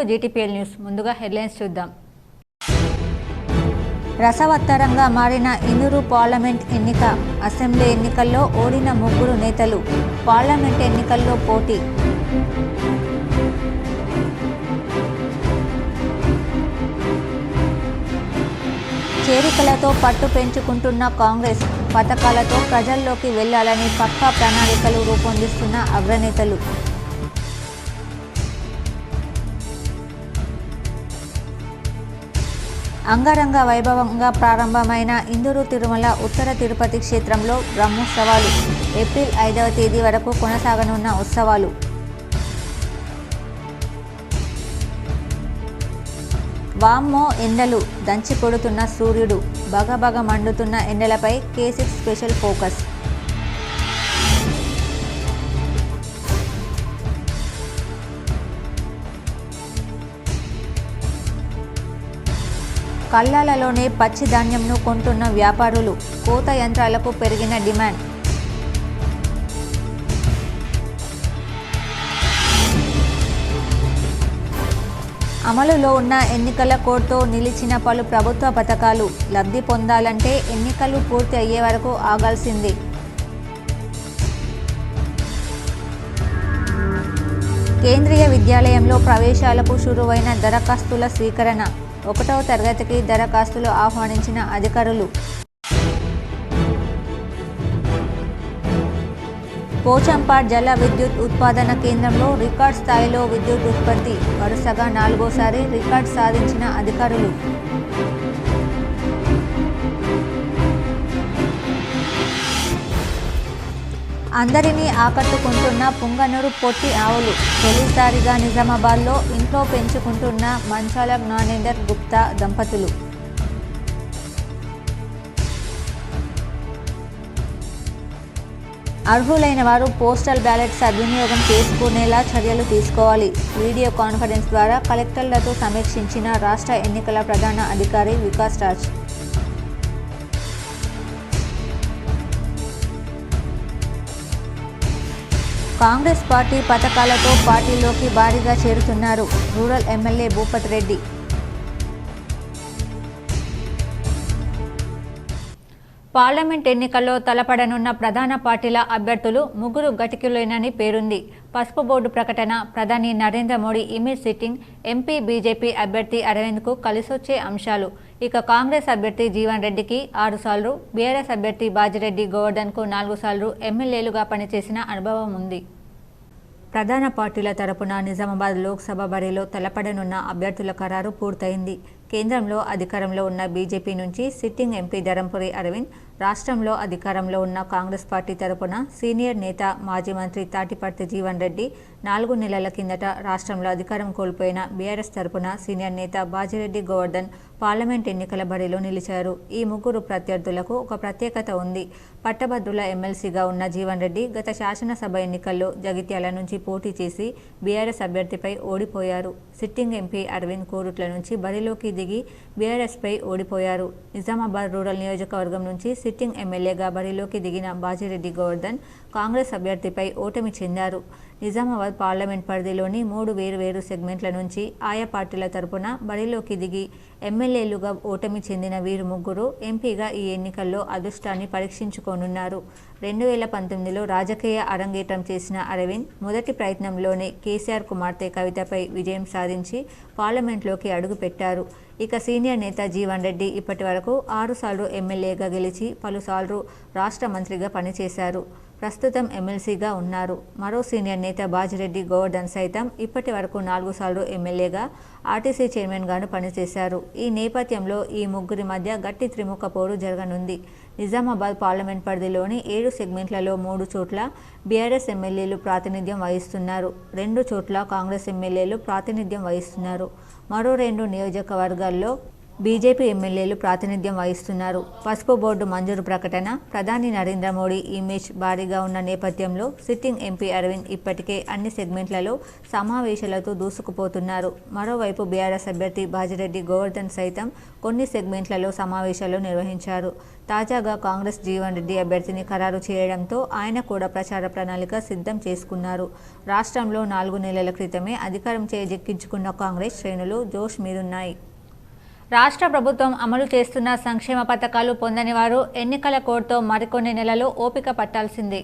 To GTPL news. ముందుగా headlines చూద్దాం. రసవత్తరంగా మారిన ఇందూరు పార్లమెంట్ ఎన్నిక. అసెంబ్లీ ఎన్నికల్లో ఓడిన 3 నేతలు. పార్లమెంట్ ఎన్నికల్లో పోటీ. చేరికలతో పట్టు పెంచుకుంటున్న కాంగ్రెస్. పథకాలతో ప్రజల్లోకి వెళ్లాలని పక్కా ప్రణాళికలు రూపొందిస్తున్న అగ్రనేతలు. అంగరంగ వైభవంగా ప్రారంభమైన ఇందూరు తిరుమల ఉత్తర తిరుపతి క్షేత్రంలో బ్రహ్మోత్సవాలు. ఏప్రిల్ 5వ తేదీ వరకు కొనసాగనున్న ఉత్సవాలు. వామ్మో ఎండలు, దంచి కొడుతున్న సూర్యుడు. బగబగ మండుతున్న ఎండలపై K6 స్పెషల్ ఫోకస్. కళ్ళాలలోనే పచ్చి ధాన్యంను కొంటున్న వ్యాపారులు. కోత యంత్రాలకు పెరిగిన డిమాండ్. అమలులో ఉన్న ఎన్నికల కోడ్తో నిలిచిన పలు ప్రభుత్వ పథకాలు. లబ్ధి పొందాలంటే ఎన్నికలు పూర్తి అయ్యే వరకు ఆగాల్సిందే. కేంద్రీయ విద్యాలయంలో ప్రవేశాలకు షురువైన దరఖాస్తుల స్వీకరణ. 1వ తరగతికి దరఖాస్తులు ఆహ్వానించిన అధికారులు. పోచంపాడ్ జల విద్యుత్ ఉత్పాదన కేంద్రంలో రికార్డ్ స్థాయిలో విద్యుత్ ఉత్పత్తి. వరుసగా 4వసారి రికార్డ్ సాధించిన అధికారులు. అందరినీ ఆకట్టుకుంటున్న పుంగనూరు పొట్టి ఆవులు. తొలిసారిగా నిజామాబాద్లో ఇంట్లో పెంచుకుంటున్న మంచాల జ్ఞానేందర్ గుప్తా దంపతులు. అర్హులైన వారు పోస్టల్ బ్యాలెట్ సద్వినియోగం చేసుకునేలా చర్యలు తీసుకోవాలి. వీడియో కాన్ఫరెన్స్ ద్వారా కలెక్టర్లతో సమీక్షించిన రాష్ట్ర ఎన్నికల ప్రధాన అధికారి వికాస్ రాజ్. కాంగ్రెస్ పార్టీ పథకాలతో పార్టీలోకి భారీగా చేరుతున్నారు rural MLA Bhupath Reddy. Parliament ఎన్నికల్లో తలపడనున్న ప్రధాన పార్టీల అభ్యర్థులు 3 గటికులేనని పేరుంది. పసుపు బోర్డు ప్రకటన, ప్రధాని Narendra Modi image sitting, MP BJP అభ్యర్థి అరవింద్కు కలిసొచ్చే అంశాలు. ఇక కాంగ్రెస్ అభ్యర్థి జీవన్ రెడ్డికి 6 సార్లు, బీఆర్ఎస్ అభ్యర్థి బాజిరెడ్డి గోవర్ధన్కు 4 సార్లు ఎమ్మెల్యేలుగా పనిచేసిన అనుభవం ఉంది. ప్రధాన పార్టీల తరపున నిజామాబాద్ లోక్సభ బరిలో తలపడనున్న అభ్యర్థుల ఖరారు పూర్తయింది. కేంద్రంలో అధికారంలో ఉన్న బీజేపీ నుంచి సిట్టింగ్ ఎంపీ ధరంపురి అరవింద్, రాష్ట్రంలో అధికారంలో ఉన్న కాంగ్రెస్ పార్టీ తరపున సీనియర్ నేత మాజీ మంత్రి తాటిపర్తి జీవన్ రెడ్డి, 4 నెలల కిందట రాష్ట్రంలో అధికారం కోల్పోయిన బీఆర్ఎస్ తరపున సీనియర్ నేత బాజిరెడ్డి గోవర్ధన్ పార్లమెంట్ ఎన్నికల బరిలో నిలిచారు. ఈ 3 ప్రత్యర్థులకు ఒక ప్రత్యేకత ఉంది. పట్టభద్రుల ఎమ్మెల్సీగా ఉన్న జీవన్ రెడ్డి గత శాసనసభ ఎన్నికల్లో జగిత్యాల నుంచి పోటీ చేసి బీఆర్ఎస్ అభ్యర్థిపై ఓడిపోయారు. సిట్టింగ్ ఎంపీ అరవింద్ కోరుట్ల నుంచి బరిలోకి దిగి బీఆర్ఎస్పై ఓడిపోయారు. నిజామాబాద్ రూరల్ నియోజకవర్గం నుంచి సిట్టింగ్ ఎమ్మెల్యేగా బరిలోకి దిగిన బాజిరెడ్డి గోవర్ధన్ కాంగ్రెస్ అభ్యర్థిపై ఓటమి చెందారు. నిజామాబాద్ పార్లమెంట్ పరిధిలోని 3 వేర్వేరు సెగ్మెంట్ల నుంచి ఆయా పార్టీల తరపున బరిలోకి దిగి ఎమ్మెల్యేలుగా ఓటమి చెందిన వీరు 3 ఎంపీగా ఈ ఎన్నికల్లో అదృష్టాన్ని పరీక్షించుకోనున్నారు. 2019లో రాజకీయ అరంగేట్రం చేసిన అరవింద్ మొదటి ప్రయత్నంలోనే కేసీఆర్ కుమార్తె కవితపై విజయం సాధించి పార్లమెంట్లోకి అడుగుపెట్టారు. ఇక సీనియర్ నేత జీవన్ రెడ్డి ఇప్పటి వరకు 6 సార్లు ఎమ్మెల్యేగా గెలిచి పలుసార్లు రాష్ట్ర మంత్రిగా పనిచేశారు. ప్రస్తుతం ఎమ్మెల్సీగా ఉన్నారు. మరో సీనియర్ నేత బాజిరెడ్డి గోవర్ధన్ సైతం ఇప్పటి వరకు 4 సార్లు ఎమ్మెల్యేగా, ఆర్టీసీ చైర్మన్గాను పనిచేశారు. ఈ నేపథ్యంలో ఈ 3 మధ్య గట్టి త్రిముఖ పోరు జరగనుంది. నిజామాబాద్ పార్లమెంట్ పరిధిలోని 7 సెగ్మెంట్లలో 3 చోట్ల బీఆర్ఎస్ ఎమ్మెల్యేలు ప్రాతినిధ్యం వహిస్తున్నారు. 2 చోట్ల కాంగ్రెస్ ఎమ్మెల్యేలు ప్రాతినిధ్యం వహిస్తున్నారు. మరో 2 నియోజకవర్గాల్లో బీజేపీ ఎమ్మెల్యేలు ప్రాతినిధ్యం వహిస్తున్నారు. పసుపు బోర్డు మంజూరు ప్రకటన, ప్రధాని నరేంద్ర మోడీ ఇమేజ్ భారీగా ఉన్న నేపథ్యంలో సిట్టింగ్ ఎంపీ అరవింద్ ఇప్పటికే అన్ని సెగ్మెంట్లలో సమావేశాలతో దూసుకుపోతున్నారు. మరోవైపు బీఆర్ఎస్ అభ్యర్థి బాజిరెడ్డి గోవర్ధన్ సైతం కొన్ని సెగ్మెంట్లలో సమావేశాలు నిర్వహించారు. తాజాగా కాంగ్రెస్ జీవన్ రెడ్డి అభ్యర్థిని ఖరారు చేయడంతో ఆయన కూడా ప్రచార ప్రణాళిక సిద్ధం చేసుకున్నారు. రాష్ట్రంలో 4 నెలల క్రితమే అధికారం చేజిక్కించుకున్న కాంగ్రెస్ శ్రేణులు జోష్ మీదున్నాయి. రాష్ట్ర ప్రభుత్వం అమలు చేస్తున్న సంక్షేమ పథకాలు పొందని వారు ఎన్నికల కోడ్తో మరికొన్ని నెలలు ఓపిక పట్టాల్సిందే.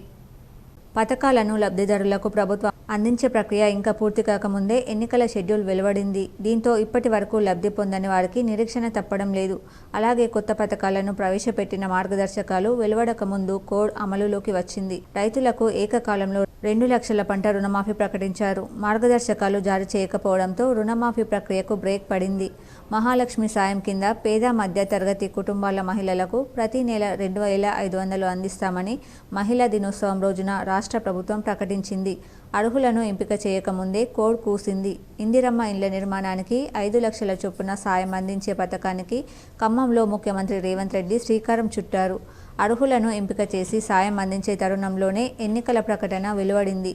పథకాలను లబ్ధిదారులకు ప్రభుత్వం అందించే ప్రక్రియ ఇంకా పూర్తి కాకముందే ఎన్నికల షెడ్యూల్ వెలువడింది. దీంతో ఇప్పటి వరకు లబ్ధి పొందని వారికి నిరీక్షణ తప్పడం లేదు. అలాగే కొత్త పథకాలను ప్రవేశపెట్టిన మార్గదర్శకాలు వెలువడక ముందు కోడ్ అమలులోకి వచ్చింది. రైతులకు ఏకకాలంలో 2 లక్షల పంట రుణమాఫీ ప్రకటించారు. మార్గదర్శకాలు జారీ చేయకపోవడంతో రుణమాఫీ ప్రక్రియకు బ్రేక్ పడింది. మహాలక్ష్మి సాయం కింద పేద మధ్య తరగతి కుటుంబాల మహిళలకు ప్రతి నెల 2,500 అందిస్తామని మహిళా దినోత్సవం రోజున రాష్ట్ర ప్రభుత్వం ప్రకటించింది. అర్హులను ఎంపిక చేయకముందే కోడ్ కూసింది. ఇందిరమ్మ ఇండ్ల నిర్మాణానికి 5 లక్షల చొప్పున సాయం అందించే పథకానికి ఖమ్మంలో ముఖ్యమంత్రి రేవంత్ రెడ్డి శ్రీకారం చుట్టారు. అర్హులను ఎంపిక చేసి సాయం అందించే తరుణంలోనే ఎన్నికల ప్రకటన వెలువడింది.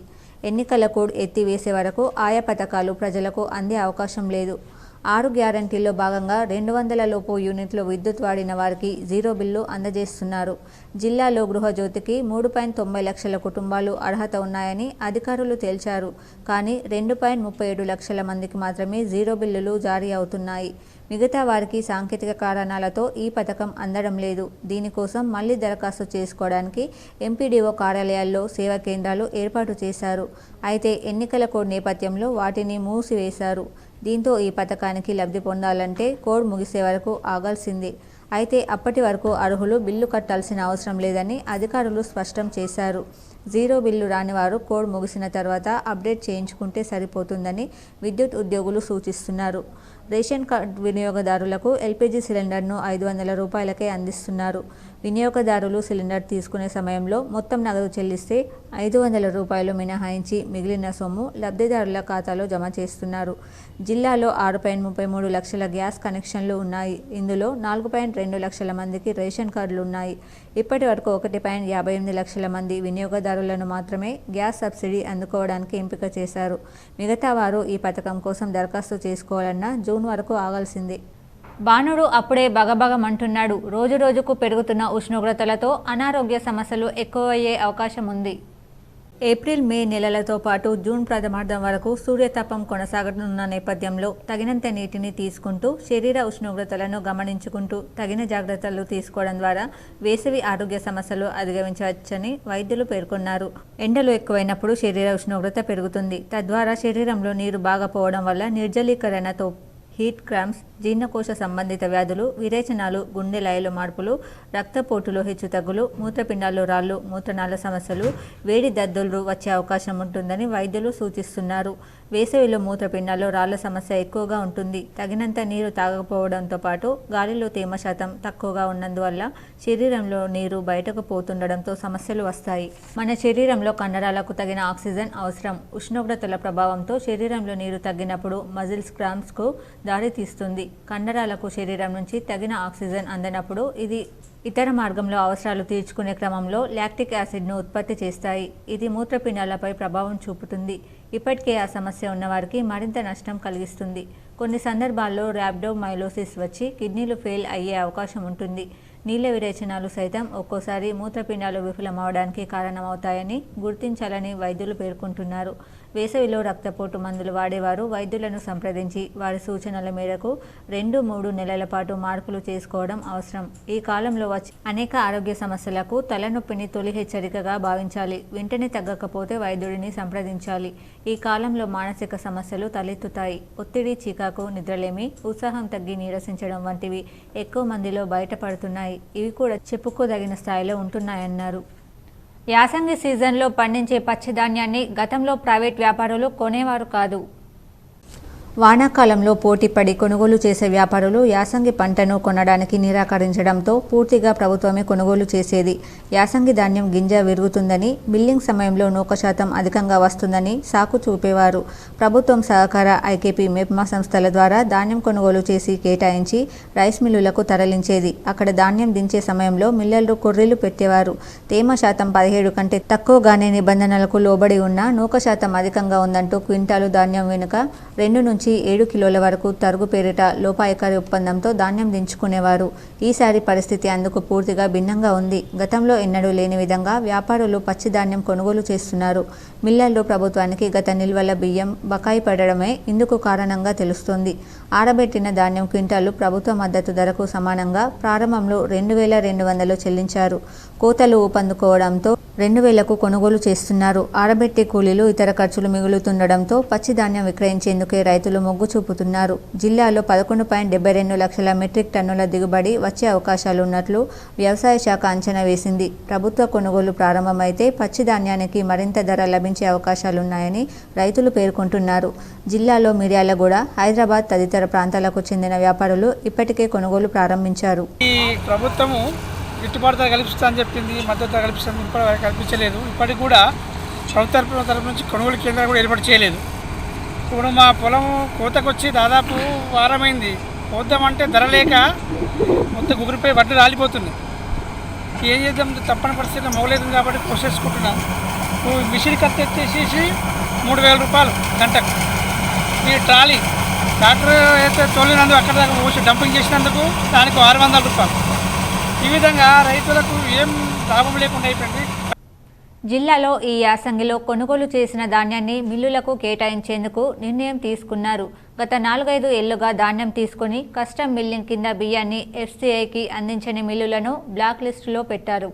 ఎన్నికల కోడ్ ఎత్తివేసే వరకు ఆయా పథకాలు ప్రజలకు అందే అవకాశం లేదు. 6 గ్యారంటీల్లో భాగంగా 200 లోపు యూనిట్లు విద్యుత్ వాడిన వారికి జీరో బిల్లు అందజేస్తున్నారు. జిల్లాలో గృహజ్యోతికి 3.90 లక్షల కుటుంబాలు అర్హత ఉన్నాయని అధికారులు తేల్చారు. కానీ 2.37 లక్షల మందికి మాత్రమే జీరో బిల్లులు జారీ అవుతున్నాయి. మిగతా వారికి సాంకేతిక కారణాలతో ఈ పథకం అందడం లేదు. దీనికోసం మళ్లీ దరఖాస్తు చేసుకోవడానికి ఎంపీడీఓ కార్యాలయాల్లో సేవా కేంద్రాలు ఏర్పాటు చేశారు. అయితే ఎన్నికల కోడ్ నేపథ్యంలో వాటిని మూసివేశారు. దీంతో ఈ పథకానికి లబ్ధి పొందాలంటే కోడ్ ముగిసే వరకు ఆగాల్సిందే. అయితే అప్పటి వరకు అర్హులు బిల్లు కట్టాల్సిన అవసరం లేదని అధికారులు స్పష్టం చేశారు. జీరో బిల్లు రాని వారు కోడ్ ముగిసిన తర్వాత అప్డేట్ చేయించుకుంటే సరిపోతుందని విద్యుత్ ఉద్యోగులు సూచిస్తున్నారు. రేషన్ కార్డు వినియోగదారులకు ఎల్పీజీ సిలిండర్ను 500 రూపాయలకే అందిస్తున్నారు. వినియోగదారులు సిలిండర్ తీసుకునే సమయంలో మొత్తం నగదు చెల్లిస్తే 500 రూపాయలు మినహాయించి మిగిలిన సొమ్ము లబ్ధిదారుల ఖాతాలో జమ చేస్తున్నారు. జిల్లాలో 6.33 లక్షల గ్యాస్ కనెక్షన్లు ఉన్నాయి. ఇందులో 4.2 లక్షల మందికి రేషన్ కార్డులు ఉన్నాయి. ఇప్పటి వరకు 1.58 లక్షల మంది వినియోగదారులను మాత్రమే గ్యాస్ సబ్సిడీ అందుకోవడానికి ఎంపిక చేశారు. మిగతా వారు ఈ పథకం కోసం దరఖాస్తు చేసుకోవాలన్నా జూన్ వరకు ఆగాల్సిందే. బాణుడు అప్పుడే బగబగమంటున్నాడు. రోజు రోజుకు పెరుగుతున్న ఉష్ణోగ్రతలతో అనారోగ్య సమస్యలు ఎక్కువయ్యే అవకాశం ఉంది. ఏప్రిల్ మే నెలలతో పాటు జూన్ ప్రథమార్థం వరకు సూర్యతాపం కొనసాగనున్న నేపథ్యంలో తగినంత నీటిని తీసుకుంటూ శరీర ఉష్ణోగ్రతలను గమనించుకుంటూ తగిన జాగ్రత్తలు తీసుకోవడం ద్వారా వేసవి ఆరోగ్య సమస్యలు అధిగమించవచ్చని వైద్యులు పేర్కొన్నారు. ఎండలు ఎక్కువైనప్పుడు శరీర ఉష్ణోగ్రత పెరుగుతుంది. తద్వారా శరీరంలో నీరు బాగా పోవడం వల్ల నిర్జలీకరణతో హీట్ క్రాంప్స్, జీర్ణకోశ సంబంధిత వ్యాధులు, విరేచనాలు, గుండె లయలు మార్పులు, రక్తపోటులో హెచ్చుతగ్గులు, మూత్రపిండాల్లో రాళ్ళు, మూత్రనాళ సమస్యలు, వేడి దద్దులు వచ్చే అవకాశం ఉంటుందని వైద్యులు సూచిస్తున్నారు. వేసవిలో మూత్రపిండాల్లో రాళ్ల సమస్య ఎక్కువగా ఉంటుంది. తగినంత నీరు తాగకపోవడంతో పాటు గాలిలో తేమ శాతం తక్కువగా ఉన్నందువల్ల శరీరంలో నీరు బయటకు పోతుండడంతో సమస్యలు వస్తాయి. మన శరీరంలో కండరాలకు తగిన ఆక్సిజన్ అవసరం. ఉష్ణోగ్రతల ప్రభావంతో శరీరంలో నీరు తగ్గినప్పుడు మజిల్స్ క్రాంప్స్కు దారితీస్తుంది. కండరాలకు శరీరం నుంచి తగిన ఆక్సిజన్ అందనప్పుడు ఇది ఇతర మార్గంలో అవసరాలు తీర్చుకునే క్రమంలో లాక్టిక్ యాసిడ్ను ఉత్పత్తి చేస్తాయి. ఇది మూత్రపిండాలపై ప్రభావం చూపుతుంది. ఇప్పటికే ఆ సమస్య ఉన్నవారికి మరింత నష్టం కలిగిస్తుంది. కొన్ని సందర్భాల్లో ర్యాబ్డోమైలోసిస్ వచ్చి కిడ్నీలు ఫెయిల్ అయ్యే అవకాశం ఉంటుంది. నీళ్ళ విరేచనాలు సైతం ఒక్కోసారి మూత్రపిండాలు విఫలమవడానికి కారణమవుతాయని గుర్తించాలని వైద్యులు పేర్కొంటున్నారు. వేసవిలో రక్తపోటు మందులు వాడేవారు వైద్యులను సంప్రదించి వారి సూచనల మేరకు 2-3 నెలల పాటు మార్పులు చేసుకోవడం అవసరం. ఈ కాలంలో వచ్చే అనేక ఆరోగ్య సమస్యలకు తలనొప్పిని తొలి హెచ్చరికగా భావించాలి. వెంటనే తగ్గకపోతే వైద్యుడిని సంప్రదించాలి. ఈ కాలంలో మానసిక సమస్యలు తలెత్తుతాయి. ఒత్తిడి, చికాకు, నిద్రలేమి, ఉత్సాహం తగ్గి నీరసించడం వంటివి ఎక్కువ మందిలో బయటపడుతున్నాయి. ఇవి కూడా చెప్పుకోదగిన స్థాయిలో ఉంటున్నాయన్నారు. యాసంగి సీజన్లో పండించే పచ్చిధాన్యాన్ని గతంలో ప్రైవేట్ వ్యాపారులు కొనేవారు కాదు. వానాకాలంలో పోటీపడి కొనుగోలు చేసే వ్యాపారులు యాసంగి పంటను కొనడానికి నిరాకరించడంతో పూర్తిగా ప్రభుత్వమే కొనుగోలు చేసేది. యాసంగి ధాన్యం గింజ విరుగుతుందని, మిల్లింగ్ సమయంలో నూక శాతం అధికంగా వస్తుందని సాకు చూపేవారు. ప్రభుత్వం సహకార ఐకేపీ మెప్మా సంస్థల ద్వారా ధాన్యం కొనుగోలు చేసి కేటాయించి రైస్ మిల్లులకు తరలించేది. అక్కడ ధాన్యం దించే సమయంలో మిల్లర్లు కొర్రీలు పెట్టేవారు. తేమ శాతం 17 కంటే తక్కువగానే నిబంధనలకు లోబడి ఉన్న నూక శాతం అధికంగా ఉందంటూ క్వింటాలు ధాన్యం వెనుక 2 నుంచి 7 కిలోల వరకు తరుగు పేరిట లోపాయకారి ఒప్పందంతో ధాన్యం దించుకునేవారు. ఈసారి పరిస్థితి అందుకు పూర్తిగా భిన్నంగా ఉంది. గతంలో ఎన్నడూ లేని విధంగా వ్యాపారులు పచ్చి ధాన్యం కొనుగోలు చేస్తున్నారు. మిల్లర్లు ప్రభుత్వానికి గత నిల్వల బియ్యం బకాయి పడడమే ఇందుకు కారణంగా తెలుస్తోంది. ఆరబెట్టిన ధాన్యం క్వింటాలు ప్రభుత్వ మద్దతు ధరకు సమానంగా ప్రారంభంలో 2200 చెల్లించారు. కోతలు ఊపందుకోవడంతో 2000కు కొనుగోలు చేస్తున్నారు. ఆరబెట్టే కూలీలు ఇతర ఖర్చులు మిగులుతుండడంతో పచ్చి ధాన్యం విక్రయించేందుకే రైతులు మొగ్గు చూపుతున్నారు. జిల్లాలో 11.72 లక్షల మెట్రిక్ టన్నుల దిగుబడి వచ్చే అవకాశాలున్నట్లు వ్యవసాయ శాఖ అంచనా వేసింది. ప్రభుత్వ కొనుగోలు ప్రారంభమైతే పచ్చి ధాన్యానికి మరింత ధర లభించే అవకాశాలున్నాయని రైతులు పేర్కొంటున్నారు. జిల్లాలో మిర్యాలగూడ, హైదరాబాద్ తదితర ప్రాంతాలకు చెందిన వ్యాపారులు ఇప్పటికే కొనుగోలు ప్రారంభించారు. ఈ ప్రభుత్వము గిట్టుబాటు ధర కల్పిస్తా అని చెప్పింది, మద్దతు ధర కల్పిస్తుంది, ఇప్పటి కల్పించలేదు. ఇప్పటికి కూడా ప్రభుత్వ తరపు నుంచి కొనుగోలు కేంద్రాలు కూడా ఏర్పాటు చేయలేదు. ఇప్పుడు మా పొలం కోతకు వచ్చి దాదాపు వారమైంది. కోద్దామంటే ధర లేక మొత్తం గుగురిపై వడ్లు రాలిపోతుంది. ఏం చేద్దాం, తప్పని పరిస్థితి మొగలేదు కాబట్టి పోసేసుకుంటున్నాం. మిషన్ ఖర్చు వచ్చేసి 3000 రూపాయలు గంటకు. ఈ ట్రాలీ ట్రాక్టర్ అయితే తోలినందుకు అక్కడ దాకా పోసి డంపింగ్ చేసినందుకు దానికి 600 రూపాయలు. ఈ విధంగా రైతులకు ఏం లాభం లేకుండా అయిపోయింది. జిల్లాలో ఈ యాసంగిలో కొనుగోలు చేసిన ధాన్యాన్ని మిల్లులకు కేటాయించేందుకు నిర్ణయం తీసుకున్నారు. గత 4-5 ఏళ్లుగా ధాన్యం తీసుకుని కస్టమ్ మిల్లింగ్ కింద బియ్యాన్ని ఎఫ్సీఐకి అందించని మిల్లులను బ్లాక్ లిస్టులో పెట్టారు.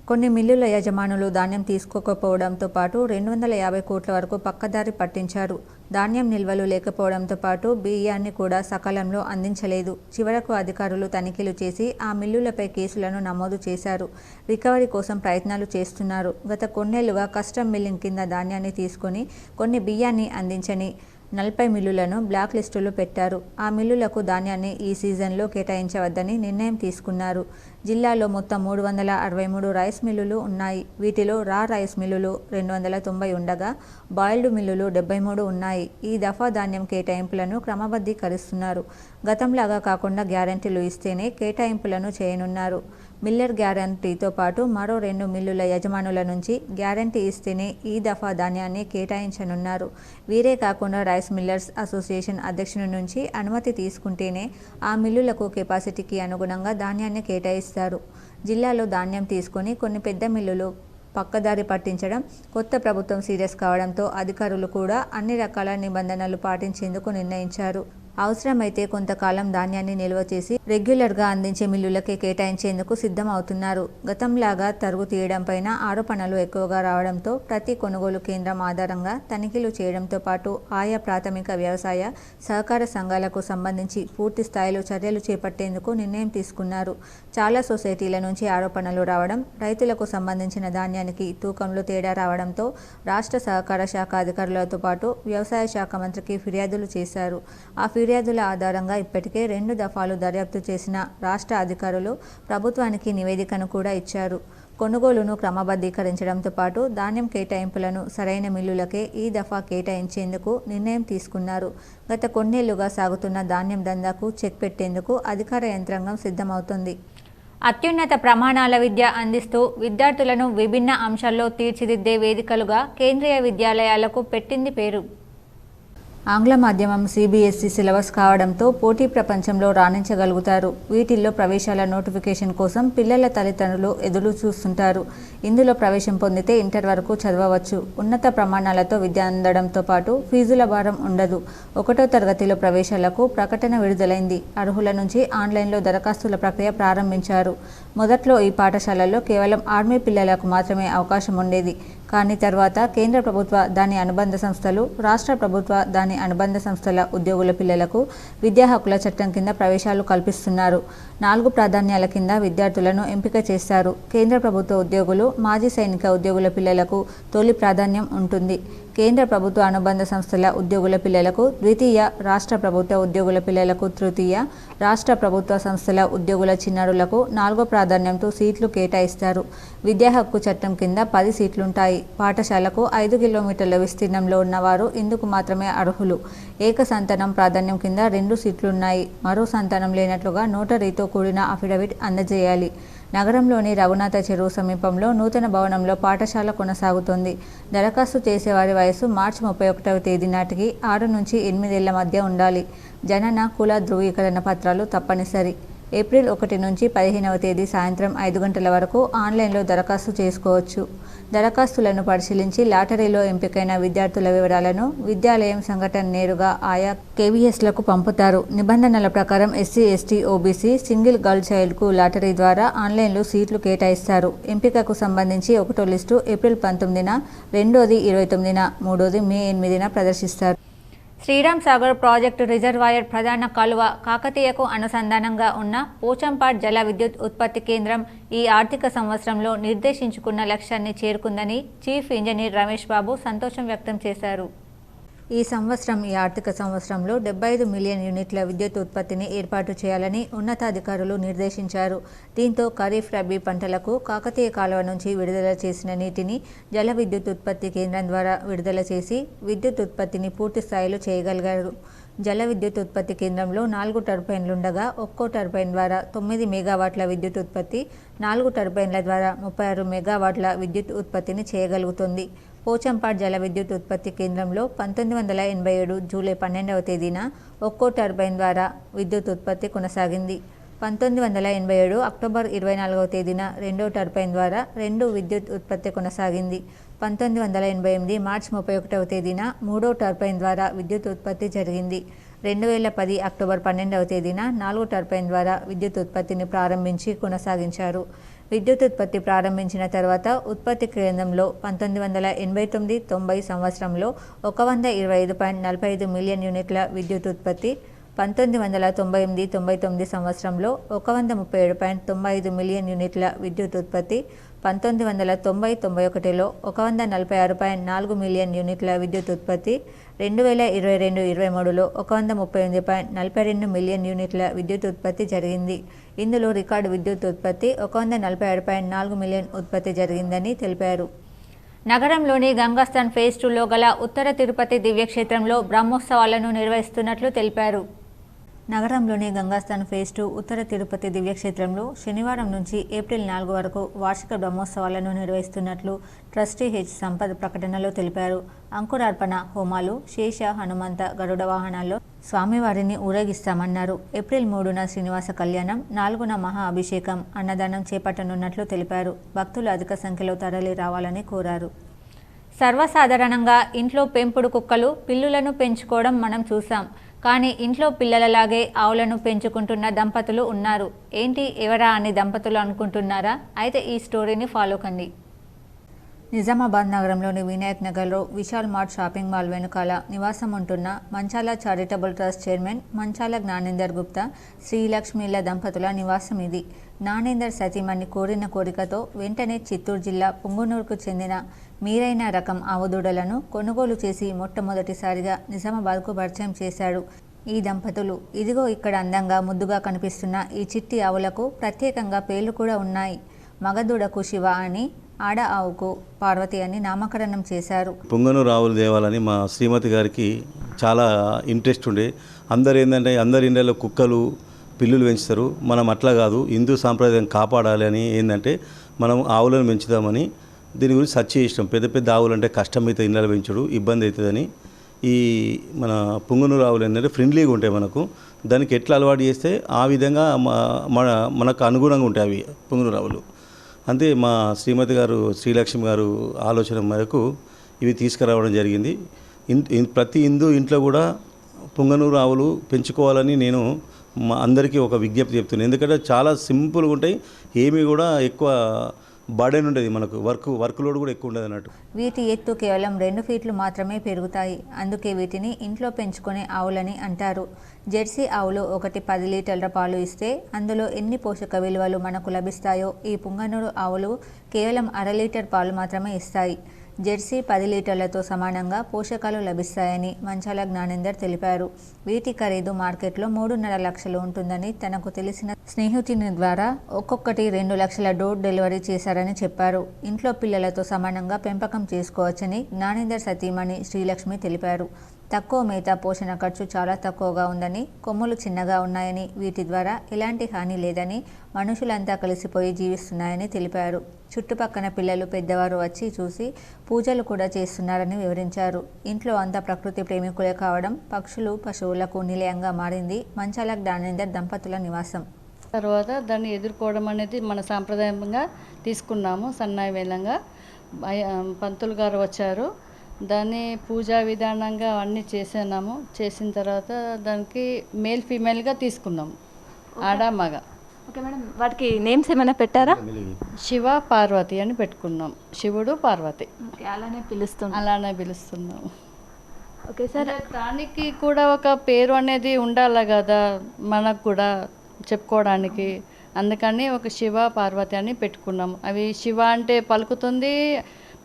కొన్ని మిల్లుల యజమానులు ధాన్యం తీసుకోకపోవడంతో పాటు 250 కోట్ల వరకు పక్కదారి పట్టించారు. ధాన్యం నిల్వలు లేకపోవడంతో పాటు బియ్యాన్ని కూడా సకాలంలో అందించలేదు. చివరకు అధికారులు తనిఖీలు చేసి ఆ మిల్లులపై కేసులను నమోదు చేశారు. రికవరీ కోసం ప్రయత్నాలు చేస్తున్నారు. గత కొన్నేళ్లుగా కస్టమ్ మిల్లింగ్ కింద ధాన్యాన్ని తీసుకొని కొన్ని బియ్యాన్ని అందించని 40 మిల్లులను బ్లాక్ లిస్టులో పెట్టారు. ఆ మిల్లులకు ధాన్యాన్ని ఈ సీజన్లో కేటాయించవద్దని నిర్ణయం తీసుకున్నారు. జిల్లాలో మొత్తం 363 రైస్ మిల్లులు ఉన్నాయి. వీటిలో రా రైస్ మిల్లులు 290 ఉండగా బాయిల్డ్ మిల్లులు 73 ఉన్నాయి. ఈ దఫా ధాన్యం కేటాయింపులను క్రమబద్ధీకరిస్తున్నారు. గతంలాగా కాకుండా గ్యారంటీలు ఇస్తేనే కేటాయింపులను చేయనున్నారు. మిల్లర్ గ్యారంటీతో పాటు మరో 2 మిల్లుల యజమానుల నుంచి గ్యారంటీ ఇస్తేనే ఈ దఫా ధాన్యాన్ని కేటాయించనున్నారు. వీరే కాకుండా రైస్ మిల్లర్స్ అసోసియేషన్ అధ్యక్షుని నుంచి అనుమతి తీసుకుంటేనే ఆ మిల్లులకు కెపాసిటీకి అనుగుణంగా ధాన్యాన్ని కేటాయిస్తారు. జిల్లాలో ధాన్యం తీసుకొని కొన్ని పెద్ద మిల్లులు పక్కదారి పట్టించడం, కొత్త ప్రభుత్వం సీరియస్ కావడంతో అధికారులు కూడా అన్ని రకాల నిబంధనలు పాటించేందుకు నిర్ణయించారు. అవసరమైతే కొంతకాలం ధాన్యాన్ని నిల్వ చేసి రెగ్యులర్గా అందించే మిల్లులకే కేటాయించేందుకు సిద్ధం అవుతున్నారు. గతంలాగా తరుగు తీయడంపైన ఆరోపణలు ఎక్కువగా రావడంతో ప్రతి కొనుగోలు కేంద్రం ఆధారంగా తనిఖీలు చేయడంతో పాటు ఆయా ప్రాథమిక వ్యవసాయ సహకార సంఘాలకు సంబంధించి పూర్తి స్థాయిలో చర్యలు చేపట్టేందుకు నిర్ణయం తీసుకున్నారు. చాలా సొసైటీల నుంచి ఆరోపణలు రావడం, రైతులకు సంబంధించిన ధాన్యానికి తూకంలో తేడా రావడంతో రాష్ట్ర సహకార శాఖ అధికారులతో పాటు వ్యవసాయ శాఖ మంత్రికి ఫిర్యాదులు చేశారు. ఆ ఫిర్యాదుల ఆధారంగా ఇప్పటికే 2 దఫాలు దర్యాప్తు చేసిన రాష్ట్ర అధికారులు ప్రభుత్వానికి నివేదికను కూడా ఇచ్చారు. కొనుగోలును క్రమబద్ధీకరించడంతో పాటు ధాన్యం కేటాయింపులను సరైన మిల్లులకే ఈ దఫా కేటాయించేందుకు నిర్ణయం తీసుకున్నారు. గత కొన్నేళ్లుగా సాగుతున్న ధాన్యం దందాకు చెక్ పెట్టేందుకు అధికార యంత్రాంగం సిద్ధమవుతుంది. అత్యున్నత ప్రమాణాల విద్య అందిస్తూ విద్యార్థులను విభిన్న అంశాల్లో తీర్చిదిద్దే వేదికలుగా కేంద్రీయ విద్యాలయాలకు పెట్టింది పేరు. ఆంగ్ల మాధ్యమం సిబిఎస్ఈ సిలబస్ కావడంతో పోటీ ప్రపంచంలో రాణించగలుగుతారు. వీటిల్లో ప్రవేశాల నోటిఫికేషన్ కోసం పిల్లల తల్లిదండ్రులు ఎదురు చూస్తుంటారు. ఇందులో ప్రవేశం పొందితే ఇంటర్ వరకు చదవవచ్చు. ఉన్నత ప్రమాణాలతో విద్య అందడంతో పాటు ఫీజుల భారం ఉండదు. 1వ తరగతిలో ప్రవేశాలకు ప్రకటన విడుదలైంది. అర్హుల నుంచి ఆన్లైన్లో దరఖాస్తుల ప్రక్రియ ప్రారంభించారు. మొదట్లో ఈ పాఠశాలల్లో కేవలం ఆర్మీ పిల్లలకు మాత్రమే అవకాశం ఉండేది. కానీ తర్వాత కేంద్ర ప్రభుత్వ దాని అనుబంధ సంస్థలు, రాష్ట్ర ప్రభుత్వ దాని ప్రభుత్వంలోని అనుబంధ సంస్థల ఉద్యోగుల పిల్లలకు విద్యా హక్కుల చట్టం కింద ప్రవేశాలు కల్పిస్తున్నారు. 4 ప్రాధాన్యాల కింద విద్యార్థులను ఎంపిక చేస్తారు. కేంద్ర ప్రభుత్వ ఉద్యోగులు, మాజీ సైనిక ఉద్యోగుల పిల్లలకు తొలి ప్రాధాన్యం ఉంటుంది. కేంద్ర ప్రభుత్వ అనుబంధ సంస్థల ఉద్యోగుల పిల్లలకు ద్వితీయ, రాష్ట్ర ప్రభుత్వ ఉద్యోగుల పిల్లలకు తృతీయ, రాష్ట్ర ప్రభుత్వ సంస్థల ఉద్యోగుల చిన్నారులకు 4వ ప్రాధాన్యంతో సీట్లు కేటాయిస్తారు. విద్యా హక్కు చట్టం కింద 10 సీట్లుంటాయి. పాఠశాలకు 5 కిలోమీటర్ల విస్తీర్ణంలో ఉన్నవారు ఇందుకు మాత్రమే అర్హులు. ఏక సంతానం ప్రాధాన్యం కింద 2 సీట్లున్నాయి. మరో సంతానం లేనట్లుగా నోటరీతో కూడిన అఫిడవిట్ అందజేయాలి. నగరంలోని రఘునాథ చెరువు సమీపంలో నూతన భవనంలో పాఠశాల కొనసాగుతోంది. దరఖాస్తు చేసేవారి వయసు మార్చి 31వ తేదీ నాటికి 6 నుంచి 8 ఏళ్ల మధ్య ఉండాలి. జనన, కుల ధృవీకరణ పత్రాలు తప్పనిసరి. ఏప్రిల్ 1 నుంచి 15వ తేదీ సాయంత్రం 5 గంటల వరకు ఆన్లైన్లో దరఖాస్తు చేసుకోవచ్చు. దరఖాస్తులను పరిశీలించి లాటరీలో ఎంపికైన విద్యార్థుల వివరాలను విద్యాలయం సంఘటన నేరుగా ఆయా కేవీఎస్లకు పంపుతారు. నిబంధనల ప్రకారం SC, ST, OBC, single girl చైల్డ్కు లాటరీ ద్వారా ఆన్లైన్లో సీట్లు కేటాయిస్తారు. ఎంపికకు సంబంధించి 1వ లిస్టు ఏప్రిల్ 19న, 2వది 29న, 3వది మే 8న ప్రదర్శిస్తారు. శ్రీరామ్ సాగర్ ప్రాజెక్టు రిజర్వాయర్ ప్రధాన కాలువ కాకతీయకు అనుసంధానంగా ఉన్న పోచంపాడ్ జల విద్యుత్ ఉత్పత్తి కేంద్రం ఈ ఆర్థిక సంవత్సరంలో నిర్దేశించుకున్న లక్ష్యాన్ని చేరుకుందని చీఫ్ ఇంజనీర్ రమేష్ బాబు సంతోషం వ్యక్తం చేశారు. ఈ ఆర్థిక సంవత్సరంలో 75 మిలియన్ యూనిట్ల విద్యుత్ ఉత్పత్తిని ఏర్పాటు చేయాలని ఉన్నతాధికారులు నిర్దేశించారు. దీంతో ఖరీఫ్, రబీ పంటలకు కాకతీయ కాలువ నుంచి విడుదల చేసిన నీటిని జల విద్యుత్ ఉత్పత్తి కేంద్రం ద్వారా విడుదల చేసి విద్యుత్ ఉత్పత్తిని పూర్తి స్థాయిలో చేయగలిగారు. జల విద్యుత్ ఉత్పత్తి కేంద్రంలో 4 టర్బైన్లుండగా ఒక్కో టర్బైన్ ద్వారా 9 మెగావాట్ల విద్యుత్ ఉత్పత్తి, 4 టర్బైన్ల ద్వారా 36 మెగావాట్ల విద్యుత్ ఉత్పత్తిని చేయగలుగుతుంది. పోచంపాడ్ జల విద్యుత్ ఉత్పత్తి కేంద్రంలో 1987 జూలై 12వ తేదీన ఒక్కో టర్బైన్ ద్వారా విద్యుత్ ఉత్పత్తి కొనసాగింది. 1987 అక్టోబర్ 24వ తేదీన 2వ టర్బైన్ ద్వారా 2 విద్యుత్ ఉత్పత్తి కొనసాగింది. 1988 మార్చి 31వ తేదీన 3వ టర్బైన్ ద్వారా విద్యుత్ ఉత్పత్తి జరిగింది. 2010 అక్టోబర్ 12వ తేదీన 4వ టర్బైన్ ద్వారా విద్యుత్ ఉత్పత్తిని ప్రారంభించి కొనసాగించారు. విద్యుత్ ఉత్పత్తి ప్రారంభించిన తర్వాత ఉత్పత్తి కేంద్రంలో 1989-90 సంవత్సరంలో 125.45 మిలియన్ యూనిట్ల విద్యుత్ ఉత్పత్తి, 1998-99 సంవత్సరంలో 137.95 మిలియన్ యూనిట్ల విద్యుత్ ఉత్పత్తి, 1990-91లో 146.4 మిలియన్ యూనిట్ల విద్యుత్ ఉత్పత్తి, 2022-23లో 138.42 మిలియన్ యూనిట్ల విద్యుత్ ఉత్పత్తి జరిగింది. ఇందులో రికార్డు విద్యుత్ ఉత్పత్తి 146.4 మిలియన్ ఉత్పత్తి జరిగిందని తెలిపారు. నగరంలోని గంగాస్థాన్ ఫేజ్ 2లో గల ఉత్తర తిరుపతి దివ్యక్షేత్రంలో బ్రహ్మోత్సవాలను నిర్వహిస్తున్నట్లు తెలిపారు. నగరంలోని గంగాస్థాన్ ఫేజ్ 2 ఉత్తర తిరుపతి దివ్యక్షేత్రంలో శనివారం నుంచి ఏప్రిల్ 4 వరకు వార్షిక బ్రహ్మోత్సవాలను నిర్వహిస్తున్నట్లు ట్రస్టీ హెచ్ సంపత్ ప్రకటనలో తెలిపారు. అంకురార్పణ హోమాలు, శేష, హనుమంత, గరుడ వాహనాల్లో స్వామివారిని ఊరేగిస్తామన్నారు. ఏప్రిల్ 3న శ్రీనివాస కళ్యాణం, 4న మహా అభిషేకం, అన్నదానం చేపట్టనున్నట్లు తెలిపారు. భక్తులు అధిక సంఖ్యలో తరలి రావాలని కోరారు. సర్వసాధారణంగా ఇంట్లో పెంపుడు కుక్కలు, పిల్లులను పెంచుకోవడం మనం చూసాం. కానీ ఇంట్లో పిల్లలలాగే ఆవులను పెంచుకుంటున్న దంపతులు ఉన్నారు. ఏంటి, ఎవరా అని దంపతులు అనుకుంటున్నారా? అయితే ఈ స్టోరీని ఫాలో కండి. నిజామాబాద్ నగరంలోని వినాయక్ నగర్లో విశాల్ మార్ట్ షాపింగ్ మాల్ వెనుకాల నివాసం ఉంటున్న మంచాల చారిటబుల్ ట్రస్ట్ చైర్మన్ మంచాల జ్ఞానేందర్ గుప్తా, శ్రీలక్ష్మిల దంపతుల నివాసం ఇది. జ్ఞానేందర్ సతీమణి కోరిన కోరికతో వెంటనే చిత్తూరు జిల్లా పుంగునూరుకు చెందిన మీరైన రకం ఆవుదూడలను కొనుగోలు చేసి మొట్టమొదటిసారిగా నిజామాబాద్కు పరిచయం చేశాడు. ఈ దంపతులు ఇదిగో ఇక్కడ అందంగా ముద్దుగా కనిపిస్తున్న ఈ చిట్టి ఆవులకు ప్రత్యేకంగా పేర్లు కూడా ఉన్నాయి. మగదూడకు శివ అని, ఆడ ఆవుకు పార్వతి అని నామకరణం చేశారు. పుంగనూరు ఆవులు దేవాలని మా శ్రీమతి గారికి చాలా ఇంట్రెస్ట్ ఉండే. అందరి ఇండ్లలో కుక్కలు, పిల్లులు పెంచుతారు. మనం అట్లా కాదు, హిందూ సాంప్రదాయం కాపాడాలి అని ఏంటంటే మనం ఆవులను పెంచుదామని దీని గురించి సెర్చ్ చేసినాం. పెద్ద ఆవులు అంటే కష్టమైతే ఇళ్ళలో పెంచుడు ఇబ్బంది అవుతుందని ఈ మన పుంగనూరు ఆవులు ఏంటంటే ఫ్రెండ్లీగా ఉంటాయి. మనకు దానికి ఎట్లా అలవాటు చేస్తే ఆ విధంగా మనకు అనుగుణంగా ఉంటాయి అవి పుంగనూరు ఆవులు. అంతే మా శ్రీమతి గారు శ్రీలక్ష్మి గారు ఆలోచన మేరకు ఇవి తీసుకురావడం జరిగింది. ప్రతి హిందూ ఇంట్లో కూడా పుంగనూరు ఆవులు పెంచుకోవాలని నేను అందరికీ ఒక విజ్ఞప్తి చెప్తున్నాను. ఎందుకంటే చాలా సింపుల్గా ఉంటాయి, ఏమీ కూడా ఎక్కువ బర్డెన్ ఉండేది, మనకు వర్క్ లోడ్ కూడా ఎక్కువ ఉండేది అన్నట్టు. వీటి ఎత్తు కేవలం 2 ఫీట్లు మాత్రమే పెరుగుతాయి. అందుకే వీటిని ఇంట్లో పెంచుకునే ఆవులని అంటారు. జెర్సీ ఆవులు ఒకటి 10 లీటర్ల పాలు ఇస్తే అందులో ఎన్ని పోషక విలువలు మనకు లభిస్తాయో ఈ పుంగనూరు ఆవులు కేవలం 1/2 లీటర్ పాలు మాత్రమే ఇస్తాయి. జెర్సీ 10 లీటర్లతో సమానంగా పోషకాలు లభిస్తాయని మంచాల జ్ఞానేందర్ తెలిపారు. వీటి ఖరీదు మార్కెట్లో 3.5 లక్షలు ఉంటుందని తనకు తెలిసిన స్నేహితుని ద్వారా ఒక్కొక్కటి 2 లక్షల డోర్ డెలివరీ చేశారని చెప్పారు. ఇంట్లో పిల్లలతో సమానంగా పెంపకం చేసుకోవచ్చని జ్ఞానేందర్ సతీమణి శ్రీలక్ష్మి తెలిపారు. తక్కువ మేత, పోషణ ఖర్చు చాలా తక్కువగా ఉందని, కొమ్ములు చిన్నగా ఉన్నాయని, వీటి ద్వారా ఎలాంటి హాని లేదని, మనుషులంతా కలిసిపోయి జీవిస్తున్నాయని తెలిపారు. చుట్టుపక్కన పిల్లలు, పెద్దవారు వచ్చి చూసి పూజలు కూడా చేస్తున్నారని వివరించారు. ఇంట్లో అంతా ప్రకృతి ప్రేమికులే కావడం పక్షులు, పశువులకు నిలయంగా మారింది మంచాల జ్ఞానేందర్ దంపతుల నివాసం. తర్వాత దాన్ని ఎదుర్కోవడం అనేది మన సాంప్రదాయంగా తీసుకున్నాము. సన్నాయి వేలంగా పంతులు గారు వచ్చారు, దాన్ని పూజా విధానంగా అన్నీ చేసినాము. చేసిన తర్వాత దానికి మేల్ ఫీమేల్గా తీసుకున్నాము, ఆడ మగ. ఓకే మేడం, వాటికి నేమ్స్ ఏమైనా పెట్టారా? శివ, పార్వతి అని పెట్టుకున్నాం. శివుడు, పార్వతి అలానే పిలుస్తున్నాము. ఓకే సార్, దానికి కూడా ఒక పేరు అనేది ఉండాలి కదా మనకు కూడా చెప్పుకోవడానికి. అందుకని ఒక శివ, పార్వతి అని పెట్టుకున్నాము. అవి శివ అంటే పలుకుతుంది,